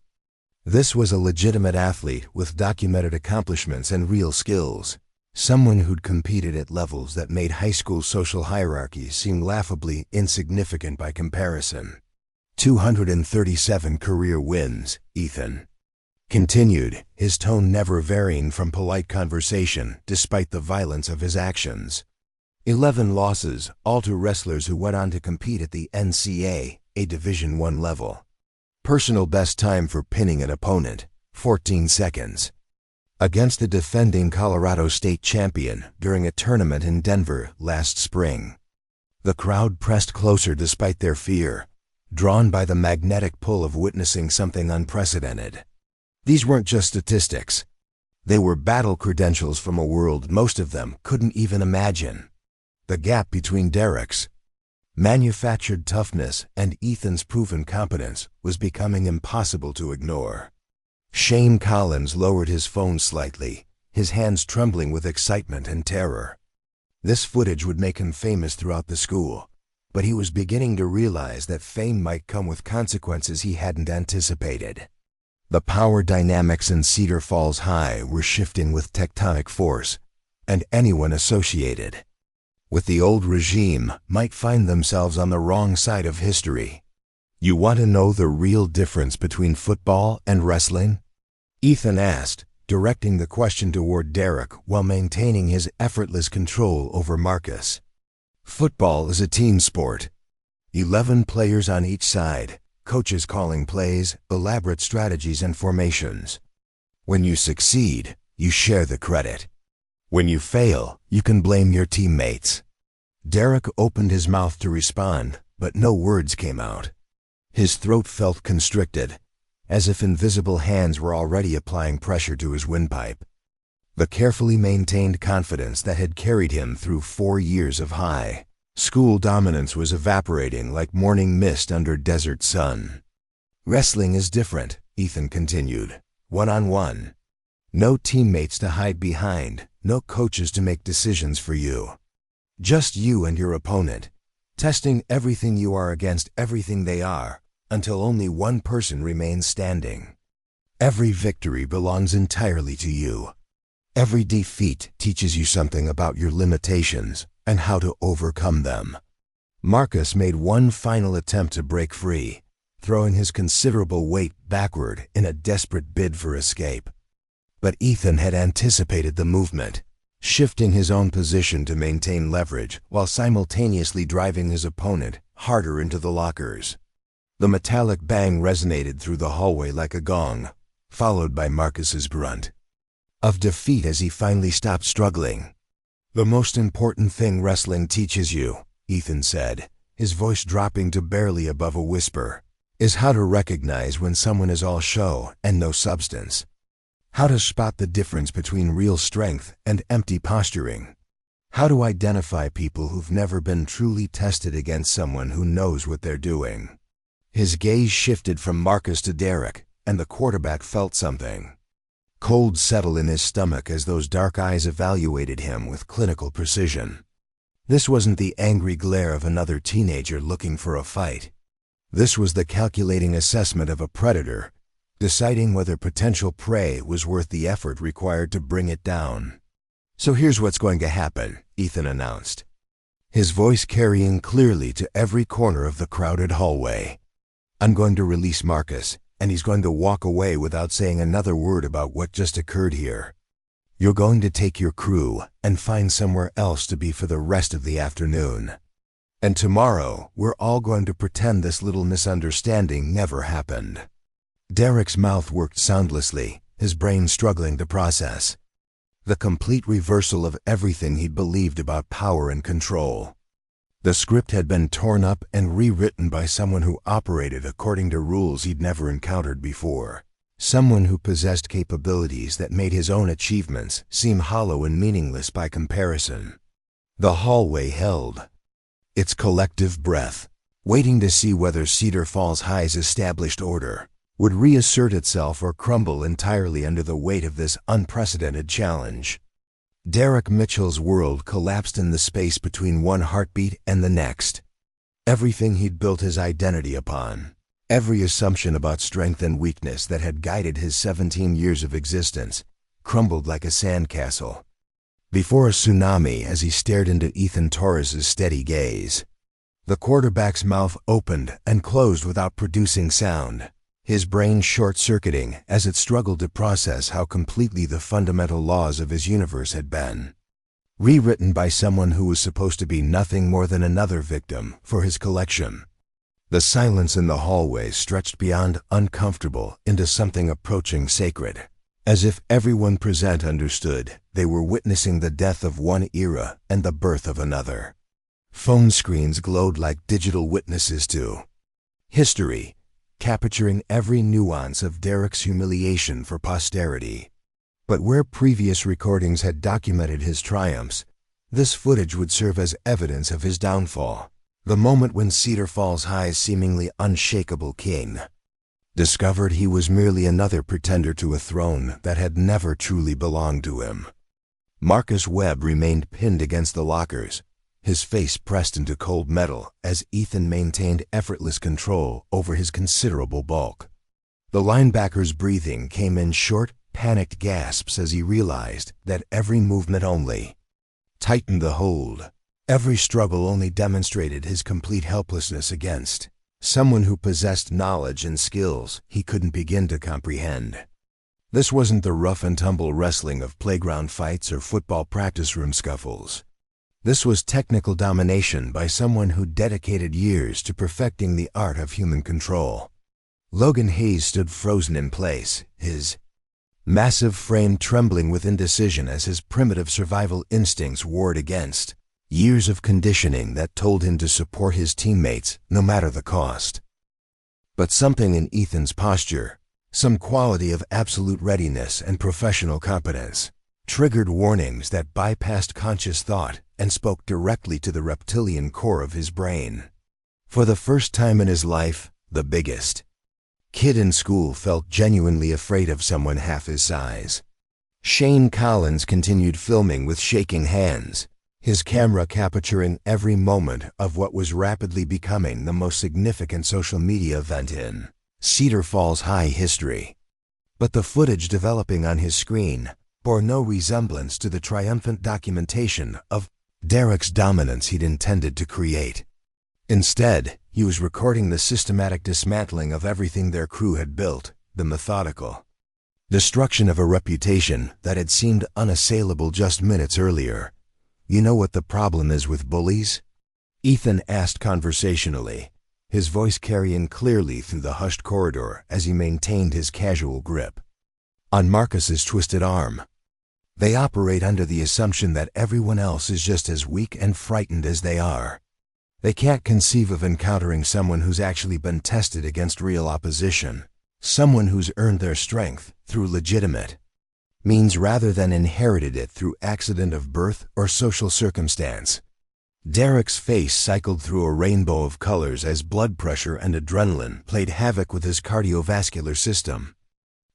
A: This was a legitimate athlete with documented accomplishments and real skills, someone who'd competed at levels that made high school social hierarchies seem laughably insignificant by comparison. 237 career wins, Ethan continued, his tone never varying from polite conversation despite the violence of his actions. 11 losses, all to wrestlers who went on to compete at the NCAA Division I level. Personal best time for pinning an opponent, 14 seconds. Against the defending Colorado State champion during a tournament in Denver last spring. The crowd pressed closer despite their fear, drawn by the magnetic pull of witnessing something unprecedented. These weren't just statistics. They were battle credentials from a world most of them couldn't even imagine. The gap between Derek's manufactured toughness and Ethan's proven competence was becoming impossible to ignore. Shane Collins lowered his phone slightly, his hands trembling with excitement and terror. This footage would make him famous throughout the school, but he was beginning to realize that fame might come with consequences he hadn't anticipated. The power dynamics in Cedar Falls High were shifting with tectonic force, and anyone associated with the old regime might find themselves on the wrong side of history. "You want to know the real difference between football and wrestling?" Ethan asked, directing the question toward Derek while maintaining his effortless control over Marcus. "Football is a team sport. 11 players on each side, coaches calling plays, elaborate strategies and formations. When you succeed, you share the credit. When you fail, you can blame your teammates." Derek opened his mouth to respond, but no words came out. His throat felt constricted, as if invisible hands were already applying pressure to his windpipe. The carefully maintained confidence that had carried him through 4 years of high school dominance was evaporating like morning mist under desert sun. "Wrestling is different," Ethan continued. "One-on-one. No teammates to hide behind, no coaches to make decisions for you. Just you and your opponent, testing everything you are against everything they are, until only one person remains standing. Every victory belongs entirely to you. Every defeat teaches you something about your limitations and how to overcome them." Marcus made one final attempt to break free, throwing his considerable weight backward in a desperate bid for escape. But Ethan had anticipated the movement, shifting his own position to maintain leverage while simultaneously driving his opponent harder into the lockers. The metallic bang resonated through the hallway like a gong, followed by Marcus's grunt of defeat as he finally stopped struggling. "The most important thing wrestling teaches you," Ethan said, his voice dropping to barely above a whisper, "is how to recognize when someone is all show and no substance. How to spot the difference between real strength and empty posturing. How to identify people who've never been truly tested against someone who knows what they're doing." His gaze shifted from Marcus to Derek, and the quarterback felt something cold settle in his stomach as those dark eyes evaluated him with clinical precision. This wasn't the angry glare of another teenager looking for a fight. This was the calculating assessment of a predator, deciding whether potential prey was worth the effort required to bring it down. "So here's what's going to happen," Ethan announced, his voice carrying clearly to every corner of the crowded hallway. "I'm going to release Marcus, and he's going to walk away without saying another word about what just occurred here. You're going to take your crew and find somewhere else to be for the rest of the afternoon. And tomorrow, we're all going to pretend this little misunderstanding never happened. Derek's mouth worked soundlessly, his brain struggling to process. The complete reversal of everything he'd believed about power and control. The script had been torn up and rewritten by someone who operated according to rules he'd never encountered before. Someone who possessed capabilities that made his own achievements seem hollow and meaningless by comparison. The hallway held its collective breath, waiting to see whether Cedar Falls High's established order would reassert itself or crumble entirely under the weight of this unprecedented challenge. Derek Mitchell's world collapsed in the space between one heartbeat and the next. Everything he'd built his identity upon, every assumption about strength and weakness that had guided his 17 years of existence, crumbled like a sandcastle before a tsunami as he stared into Ethan Torres's steady gaze. The quarterback's mouth opened and closed without producing sound, his brain short-circuiting as it struggled to process how completely the fundamental laws of his universe had been rewritten by someone who was supposed to be nothing more than another victim for his collection. The silence in the hallway stretched beyond uncomfortable into something approaching sacred. As if everyone present understood, they were witnessing the death of one era and the birth of another. Phone screens glowed like digital witnesses to history, capturing every nuance of Derek's humiliation for posterity. But where previous recordings had documented his triumphs, this footage would serve as evidence of his downfall. The moment when Cedar Falls High's seemingly unshakable king discovered he was merely another pretender to a throne that had never truly belonged to him. Marcus Webb remained pinned against the lockers, his face pressed into cold metal as Ethan maintained effortless control over his considerable bulk. The linebacker's breathing came in short, panicked gasps as he realized that every movement only tightened the hold. Every struggle only demonstrated his complete helplessness against someone who possessed knowledge and skills he couldn't begin to comprehend. This wasn't the rough-and-tumble wrestling of playground fights or football practice room scuffles. This was technical domination by someone who dedicated years to perfecting the art of human control. Logan Hayes stood frozen in place, his massive frame trembling with indecision as his primitive survival instincts warred against years of conditioning that told him to support his teammates no matter the cost. But something in Ethan's posture, some quality of absolute readiness and professional competence, triggered warnings that bypassed conscious thought and spoke directly to the reptilian core of his brain. For the first time in his life, the biggest kid in school felt genuinely afraid of someone half his size. Shane Collins continued filming with shaking hands, his camera capturing every moment of what was rapidly becoming the most significant social media event in Cedar Falls High history. But the footage developing on his screen bore no resemblance to the triumphant documentation of Derek's dominance he'd intended to create. Instead, he was recording the systematic dismantling of everything their crew had built, the methodical destruction of a reputation that had seemed unassailable just minutes earlier. "You know what the problem is with bullies?" Ethan asked conversationally, his voice carrying clearly through the hushed corridor as he maintained his casual grip on Marcus's twisted arm. "They operate under the assumption that everyone else is just as weak and frightened as they are. They can't conceive of encountering someone who's actually been tested against real opposition, someone who's earned their strength through legitimate means rather than inherited it through accident of birth or social circumstance." Derek's face cycled through a rainbow of colors as blood pressure and adrenaline played havoc with his cardiovascular system.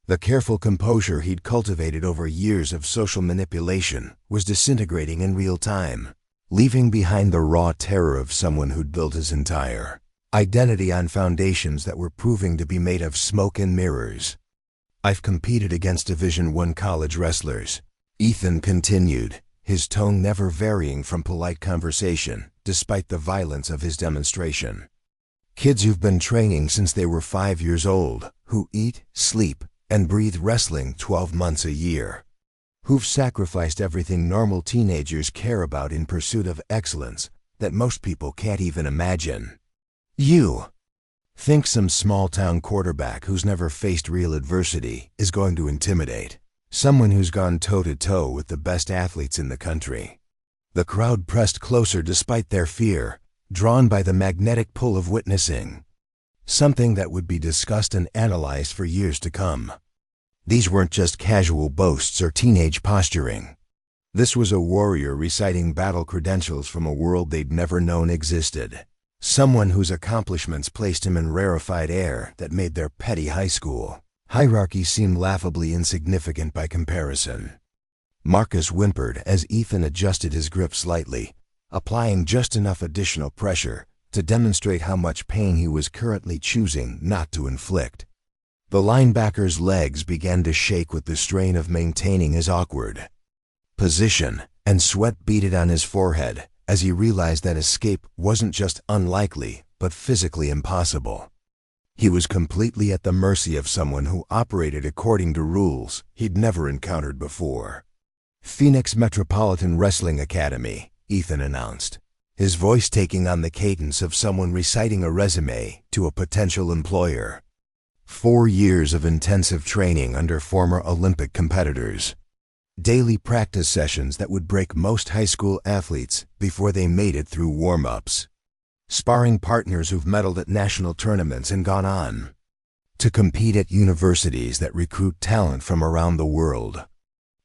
A: The careful composure he'd cultivated over years of social manipulation was disintegrating in real time, leaving behind the raw terror of someone who'd built his entire identity on foundations that were proving to be made of smoke and mirrors. "I've competed against Division I college wrestlers," Ethan continued, his tone never varying from polite conversation, despite the violence of his demonstration. "Kids who've been training since they were 5 years old, who eat, sleep, and breathe wrestling 12 months a year. Who've sacrificed everything normal teenagers care about in pursuit of excellence, that most people can't even imagine. You think some small-town quarterback who's never faced real adversity is going to intimidate someone who's gone toe-to-toe with the best athletes in the country. The crowd pressed closer despite their fear, drawn by the magnetic pull of witnessing something that would be discussed and analyzed for years to come. These weren't just casual boasts or teenage posturing. This was a warrior reciting battle credentials from a world they'd never known existed. Someone whose accomplishments placed him in rarefied air that made their petty high school hierarchy seem laughably insignificant by comparison. Marcus whimpered as Ethan adjusted his grip slightly, applying just enough additional pressure to demonstrate how much pain he was currently choosing not to inflict. The linebacker's legs began to shake with the strain of maintaining his awkward position, and sweat beaded on his forehead as he realized that escape wasn't just unlikely, but physically impossible. He was completely at the mercy of someone who operated according to rules he'd never encountered before. "Phoenix Metropolitan Wrestling Academy," Ethan announced, his voice taking on the cadence of someone reciting a resume to a potential employer. 4 years of intensive training under former Olympic competitors. Daily practice sessions that would break most high school athletes before they made it through warm-ups. Sparring partners who've medaled at national tournaments and gone on to compete at universities that recruit talent from around the world.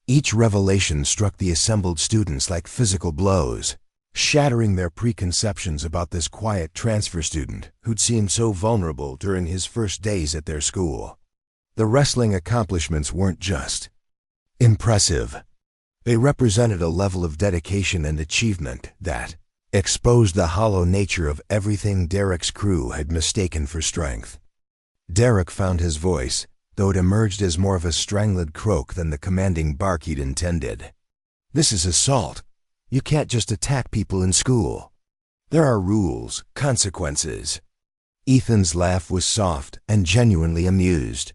A: Each revelation struck the assembled students like physical blows, shattering their preconceptions about this quiet transfer student who'd seemed so vulnerable during his first days at their school. The wrestling accomplishments weren't just impressive. They represented a level of dedication and achievement that exposed the hollow nature of everything Derek's crew had mistaken for strength. Derek found his voice, though it emerged as more of a strangled croak than the commanding bark he'd intended. "This is assault. You can't just attack people in school. There are rules, consequences." Ethan's laugh was soft and genuinely amused.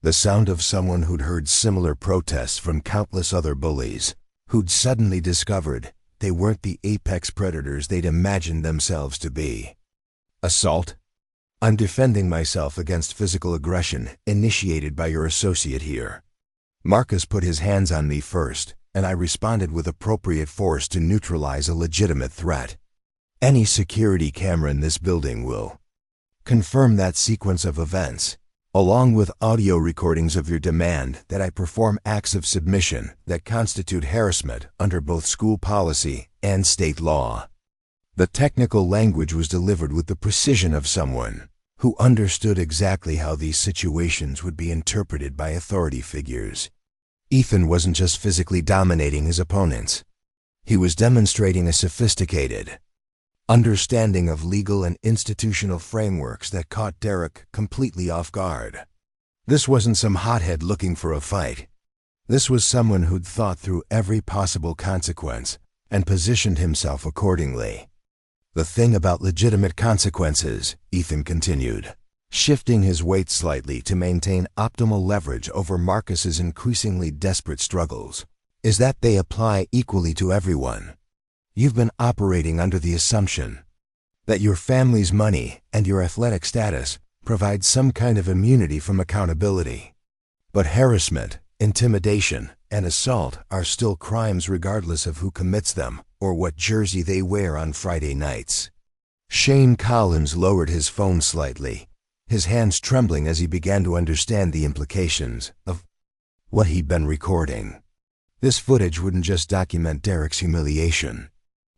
A: The sound of someone who'd heard similar protests from countless other bullies, who'd suddenly discovered they weren't the apex predators they'd imagined themselves to be. "Assault? I'm defending myself against physical aggression initiated by your associate here. Marcus put his hands on me first, and I responded with appropriate force to neutralize a legitimate threat. Any security camera in this building will confirm that sequence of events, along with audio recordings of your demand that I perform acts of submission that constitute harassment under both school policy and state law." The technical language was delivered with the precision of someone who understood exactly how these situations would be interpreted by authority figures. Ethan wasn't just physically dominating his opponents. He was demonstrating a sophisticated understanding of legal and institutional frameworks that caught Derek completely off guard. This wasn't some hothead looking for a fight. This was someone who'd thought through every possible consequence and positioned himself accordingly. "The thing about legitimate consequences," Ethan continued, shifting his weight slightly to maintain optimal leverage over Marcus's increasingly desperate struggles, "is that they apply equally to everyone. You've been operating under the assumption that your family's money and your athletic status provide some kind of immunity from accountability. But harassment, intimidation, and assault are still crimes regardless of who commits them or what jersey they wear on Friday nights." Shane Collins lowered his phone slightly, his hands trembling as he began to understand the implications of what he'd been recording. This footage wouldn't just document Derek's humiliation.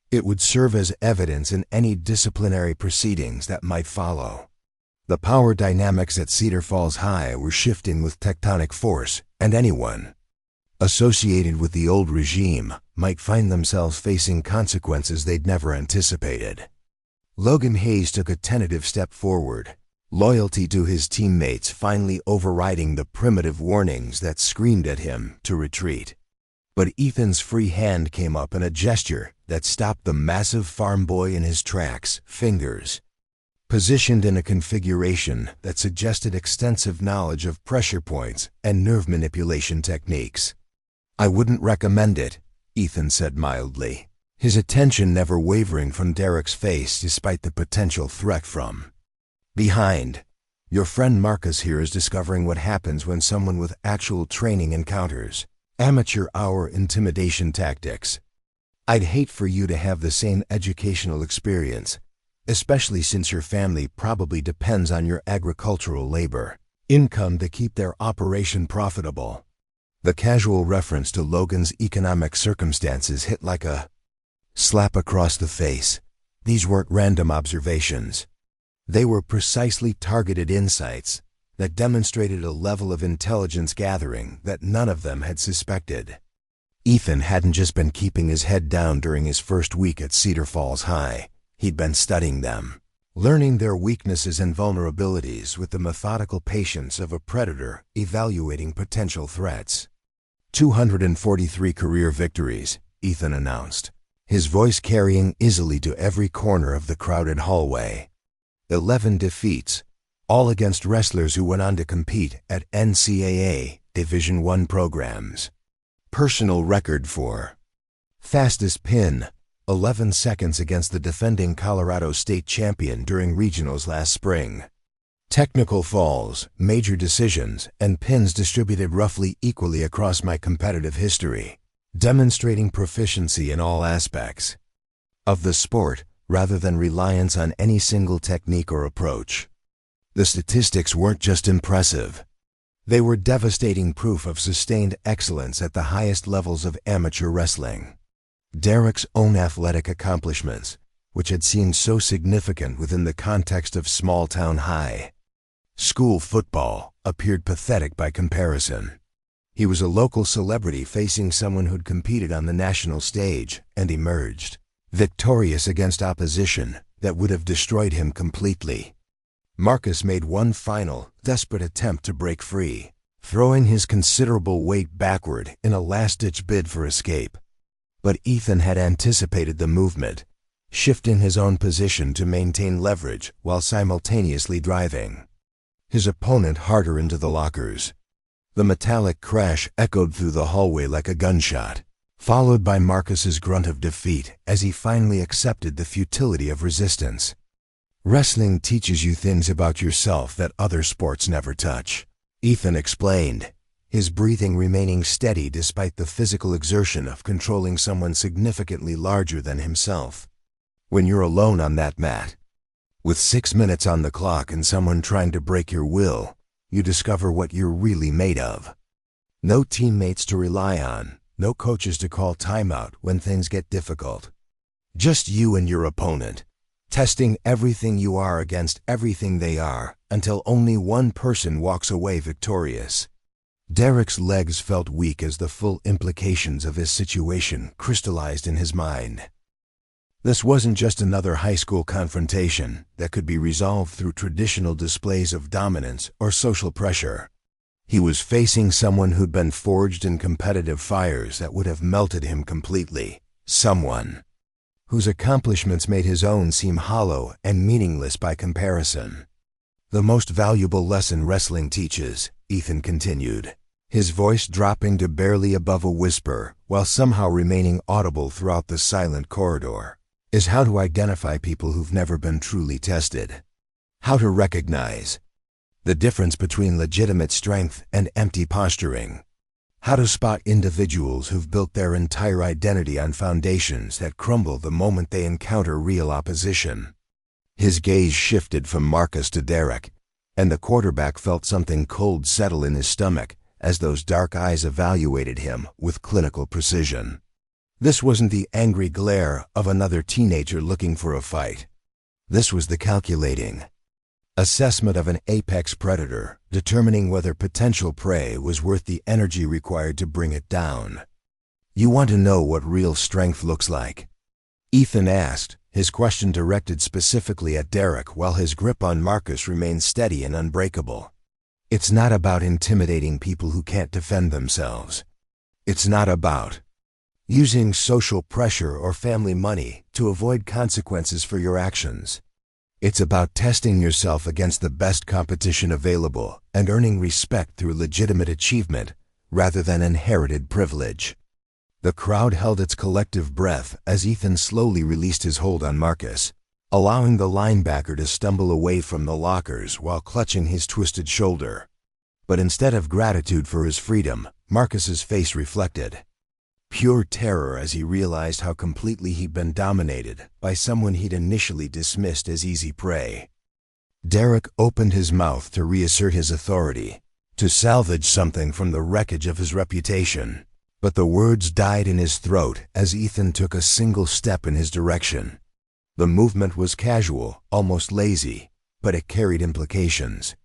A: It would serve as evidence in any disciplinary proceedings that might follow. The power dynamics at Cedar Falls High were shifting with tectonic force, and anyone associated with the old regime might find themselves facing consequences they'd never anticipated. Logan Hayes took a tentative step forward, loyalty to his teammates finally overriding the primitive warnings that screamed at him to retreat. But Ethan's free hand came up in a gesture that stopped the massive farm boy in his tracks, fingers positioned in a configuration that suggested extensive knowledge of pressure points and nerve manipulation techniques. "I wouldn't recommend it," Ethan said mildly, his attention never wavering from Derek's face despite the potential threat from behind. Your friend Marcus here is discovering what happens when someone with actual training encounters amateur hour intimidation tactics. I'd hate for you to have the same educational experience, especially since your family probably depends on your agricultural labor income to keep their operation profitable. The casual reference to Logan's economic circumstances hit like a slap across the face. These weren't random observations. They were precisely targeted insights that demonstrated a level of intelligence gathering that none of them had suspected. Ethan hadn't just been keeping his head down during his first week at Cedar Falls High. He'd been studying them, learning their weaknesses and vulnerabilities with the methodical patience of a predator evaluating potential threats. 243 career victories, Ethan announced, his voice carrying easily to every corner of the crowded hallway. 11 defeats, all against wrestlers who went on to compete at NCAA Division I programs. Personal record for fastest pin, 11 seconds against the defending Colorado State champion during regionals last spring. Technical falls, major decisions, and pins distributed roughly equally across my competitive history, demonstrating proficiency in all aspects of the sport rather than reliance on any single technique or approach. The statistics weren't just impressive. They were devastating proof of sustained excellence at the highest levels of amateur wrestling. Derek's own athletic accomplishments, which had seemed so significant within the context of small-town high school football, appeared pathetic by comparison. He was a local celebrity facing someone who'd competed on the national stage and emerged victorious against opposition that would have destroyed him completely. Marcus made one final, desperate attempt to break free, throwing his considerable weight backward in a last-ditch bid for escape. But Ethan had anticipated the movement, shifting his own position to maintain leverage while simultaneously driving his opponent harder into the lockers. The metallic crash echoed through the hallway like a gunshot, followed by Marcus's grunt of defeat as he finally accepted the futility of resistance. Wrestling teaches you things about yourself that other sports never touch, Ethan explained, his breathing remaining steady despite the physical exertion of controlling someone significantly larger than himself. When you're alone on that mat, with 6 minutes on the clock and someone trying to break your will, you discover what you're really made of. No teammates to rely on, no coaches to call timeout when things get difficult. Just you and your opponent, testing everything you are against everything they are until only one person walks away victorious. Derek's legs felt weak as the full implications of his situation crystallized in his mind. This wasn't just another high school confrontation that could be resolved through traditional displays of dominance or social pressure. He was facing someone who'd been forged in competitive fires that would have melted him completely. Someone whose accomplishments made his own seem hollow and meaningless by comparison. The most valuable lesson wrestling teaches, Ethan continued, his voice dropping to barely above a whisper while somehow remaining audible throughout the silent corridor, is how to identify people who've never been truly tested. How to recognize the difference between legitimate strength and empty posturing. How to spot individuals who've built their entire identity on foundations that crumble the moment they encounter real opposition. His gaze shifted from Marcus to Derek, and the quarterback felt something cold settle in his stomach as those dark eyes evaluated him with clinical precision. This wasn't the angry glare of another teenager looking for a fight. This was the calculating assessment of an apex predator, determining whether potential prey was worth the energy required to bring it down. You want to know what real strength looks like? Ethan asked, his question directed specifically at Derek while his grip on Marcus remained steady and unbreakable. It's not about intimidating people who can't defend themselves. It's not about using social pressure or family money to avoid consequences for your actions. It's about testing yourself against the best competition available and earning respect through legitimate achievement rather than inherited privilege. The crowd held its collective breath as Ethan slowly released his hold on Marcus, allowing the linebacker to stumble away from the lockers while clutching his twisted shoulder. But instead of gratitude for his freedom, Marcus's face reflected pure terror as he realized how completely he'd been dominated by someone he'd initially dismissed as easy prey. Derek opened his mouth to reassert his authority, to salvage something from the wreckage of his reputation, but the words died in his throat as Ethan took a single step in his direction. The movement was casual, almost lazy, but it carried implications.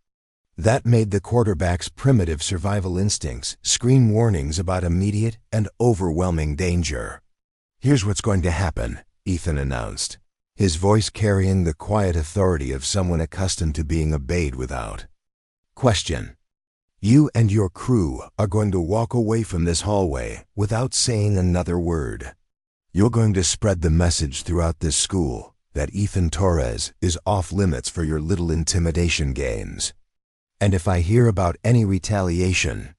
A: That made the quarterback's primitive survival instincts scream warnings about immediate and overwhelming danger. "Here's what's going to happen," Ethan announced, his voice carrying the quiet authority of someone accustomed to being obeyed without question. "You and your crew are going to walk away from this hallway without saying another word. You're going to spread the message throughout this school that Ethan Torres is off limits for your little intimidation games. And if I hear about any retaliation,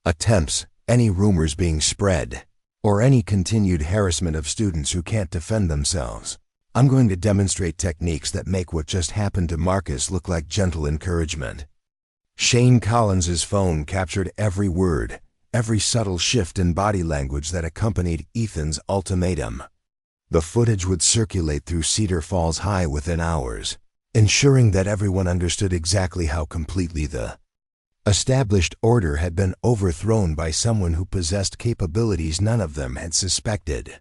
A: attempts, any rumors being spread, or any continued harassment of students who can't defend themselves, I'm going to demonstrate techniques that make what just happened to Marcus look like gentle encouragement." Shane Collins's phone captured every word, every subtle shift in body language that accompanied Ethan's ultimatum. The footage would circulate through Cedar Falls High within hours, ensuring that everyone understood exactly how completely the established order had been overthrown by someone who possessed capabilities none of them had suspected.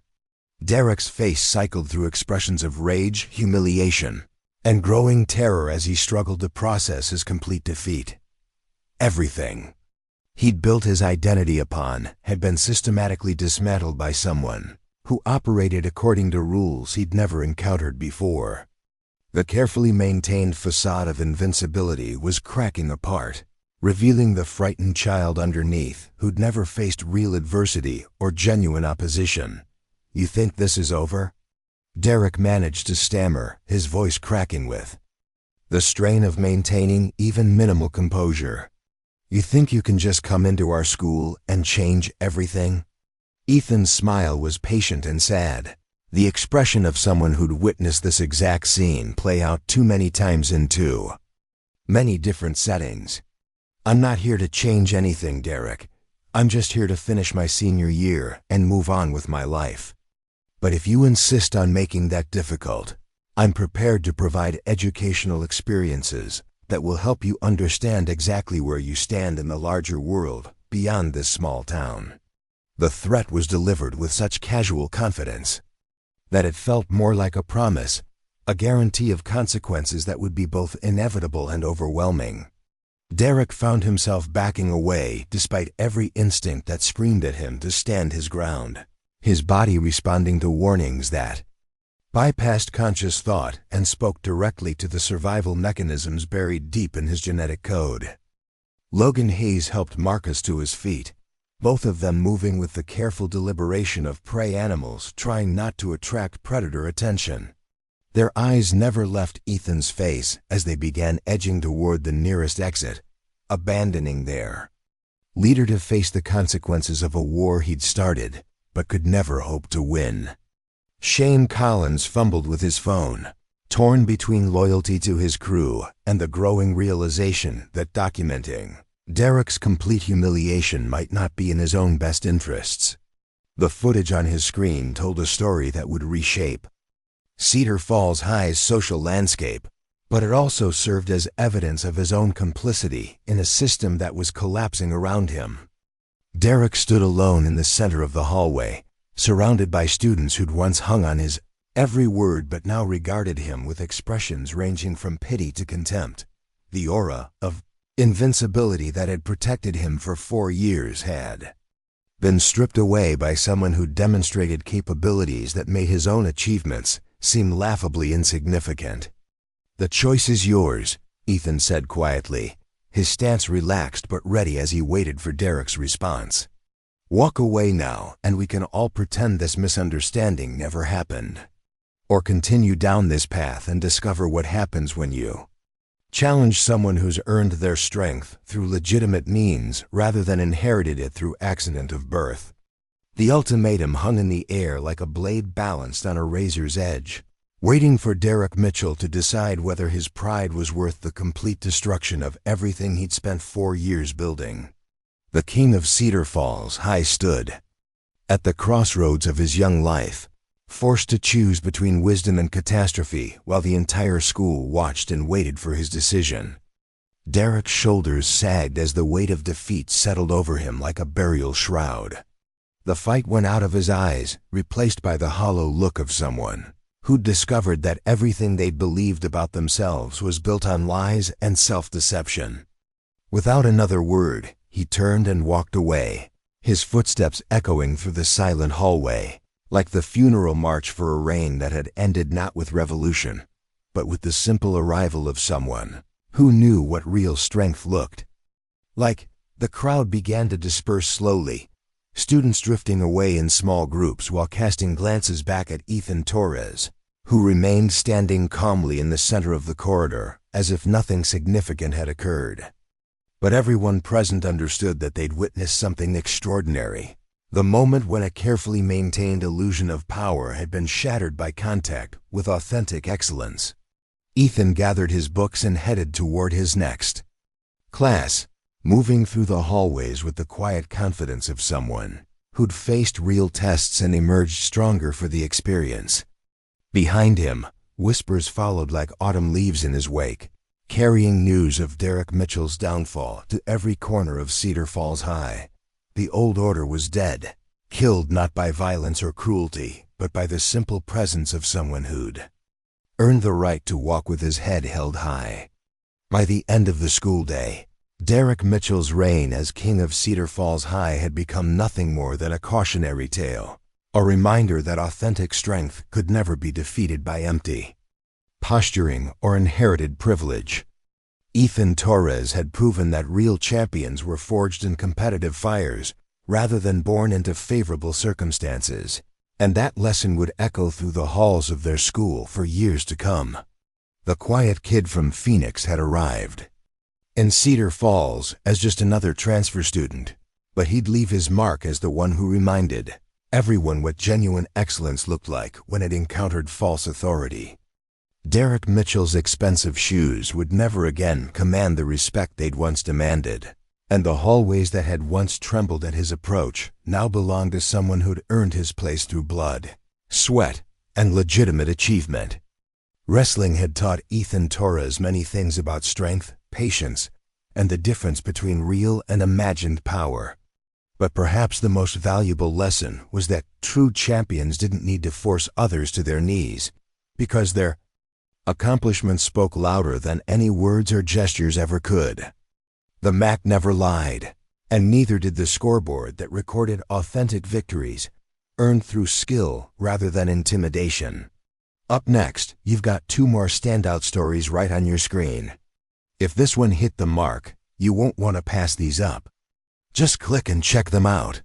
A: Derek's face cycled through expressions of rage, humiliation, and growing terror as he struggled to process his complete defeat. Everything he'd built his identity upon had been systematically dismantled by someone who operated according to rules he'd never encountered before. The carefully maintained facade of invincibility was cracking apart, revealing the frightened child underneath who'd never faced real adversity or genuine opposition. "You think this is over?" Derek managed to stammer, his voice cracking with the strain of maintaining even minimal composure. "You think you can just come into our school and change everything?" Ethan's smile was patient and sad, the expression of someone who'd witnessed this exact scene play out too many times in too many different settings. "I'm not here to change anything, Derek. I'm just here to finish my senior year and move on with my life. But if you insist on making that difficult, I'm prepared to provide educational experiences that will help you understand exactly where you stand in the larger world beyond this small town." The threat was delivered with such casual confidence that it felt more like a promise, a guarantee of consequences that would be both inevitable and overwhelming. Derek found himself backing away despite every instinct that screamed at him to stand his ground, his body responding to warnings that bypassed conscious thought and spoke directly to the survival mechanisms buried deep in his genetic code. Logan Hayes helped Marcus to his feet, both of them moving with the careful deliberation of prey animals trying not to attract predator attention. Their eyes never left Ethan's face as they began edging toward the nearest exit, abandoning their leader to face the consequences of a war he'd started but could never hope to win. Shane Collins fumbled with his phone, torn between loyalty to his crew and the growing realization that documenting Derek's complete humiliation might not be in his own best interests. The footage on his screen told a story that would reshape Cedar Falls High's social landscape, but it also served as evidence of his own complicity in a system that was collapsing around him. Derek stood alone in the center of the hallway, surrounded by students who'd once hung on his every word but now regarded him with expressions ranging from pity to contempt. The aura of invincibility that had protected him for 4 years had been stripped away by someone who demonstrated capabilities that made his own achievements seem laughably insignificant. "The choice is yours," Ethan said quietly, his stance relaxed but ready as he waited for Derek's response. "Walk away now and we can all pretend this misunderstanding never happened. Or continue down this path and discover what happens when you challenge someone who's earned their strength through legitimate means rather than inherited it through accident of birth." The ultimatum hung in the air like a blade balanced on a razor's edge, waiting for Derek Mitchell to decide whether his pride was worth the complete destruction of everything he'd spent 4 years building. The king of Cedar Falls High stood at the crossroads of his young life, forced to choose between wisdom and catastrophe while the entire school watched and waited for his decision. Derek's shoulders sagged as the weight of defeat settled over him like a burial shroud. The fight went out of his eyes, replaced by the hollow look of someone who'd discovered that everything they'd believed about themselves was built on lies and self-deception. Without another word, he turned and walked away, his footsteps echoing through the silent hallway, like the funeral march for a reign that had ended not with revolution, but with the simple arrival of someone who knew what real strength looked like. The crowd began to disperse slowly, students drifting away in small groups while casting glances back at Ethan Torres, who remained standing calmly in the center of the corridor, as if nothing significant had occurred. But everyone present understood that they'd witnessed something extraordinary, the moment when a carefully maintained illusion of power had been shattered by contact with authentic excellence. Ethan gathered his books and headed toward his next class, moving through the hallways with the quiet confidence of someone who'd faced real tests and emerged stronger for the experience. Behind him, whispers followed like autumn leaves in his wake, carrying news of Derek Mitchell's downfall to every corner of Cedar Falls High. The old order was dead, killed not by violence or cruelty, but by the simple presence of someone who'd earned the right to walk with his head held high. By the end of the school day, Derek Mitchell's reign as king of Cedar Falls High had become nothing more than a cautionary tale, a reminder that authentic strength could never be defeated by empty posturing or inherited privilege. Ethan Torres had proven that real champions were forged in competitive fires rather than born into favorable circumstances, and that lesson would echo through the halls of their school for years to come. The quiet kid from Phoenix had arrived in Cedar Falls as just another transfer student, but he'd leave his mark as the one who reminded everyone what genuine excellence looked like when it encountered false authority. Derek Mitchell's expensive shoes would never again command the respect they'd once demanded, and the hallways that had once trembled at his approach now belonged to someone who'd earned his place through blood, sweat, and legitimate achievement. Wrestling had taught Ethan Torres many things about strength, patience, and the difference between real and imagined power. But perhaps the most valuable lesson was that true champions didn't need to force others to their knees, because their accomplishments spoke louder than any words or gestures ever could. The Mac never lied, and neither did the scoreboard that recorded authentic victories, earned through skill rather than intimidation. Up next, you've got 2 more standout stories right on your screen. If this one hit the mark, you won't want to pass these up. Just click and check them out.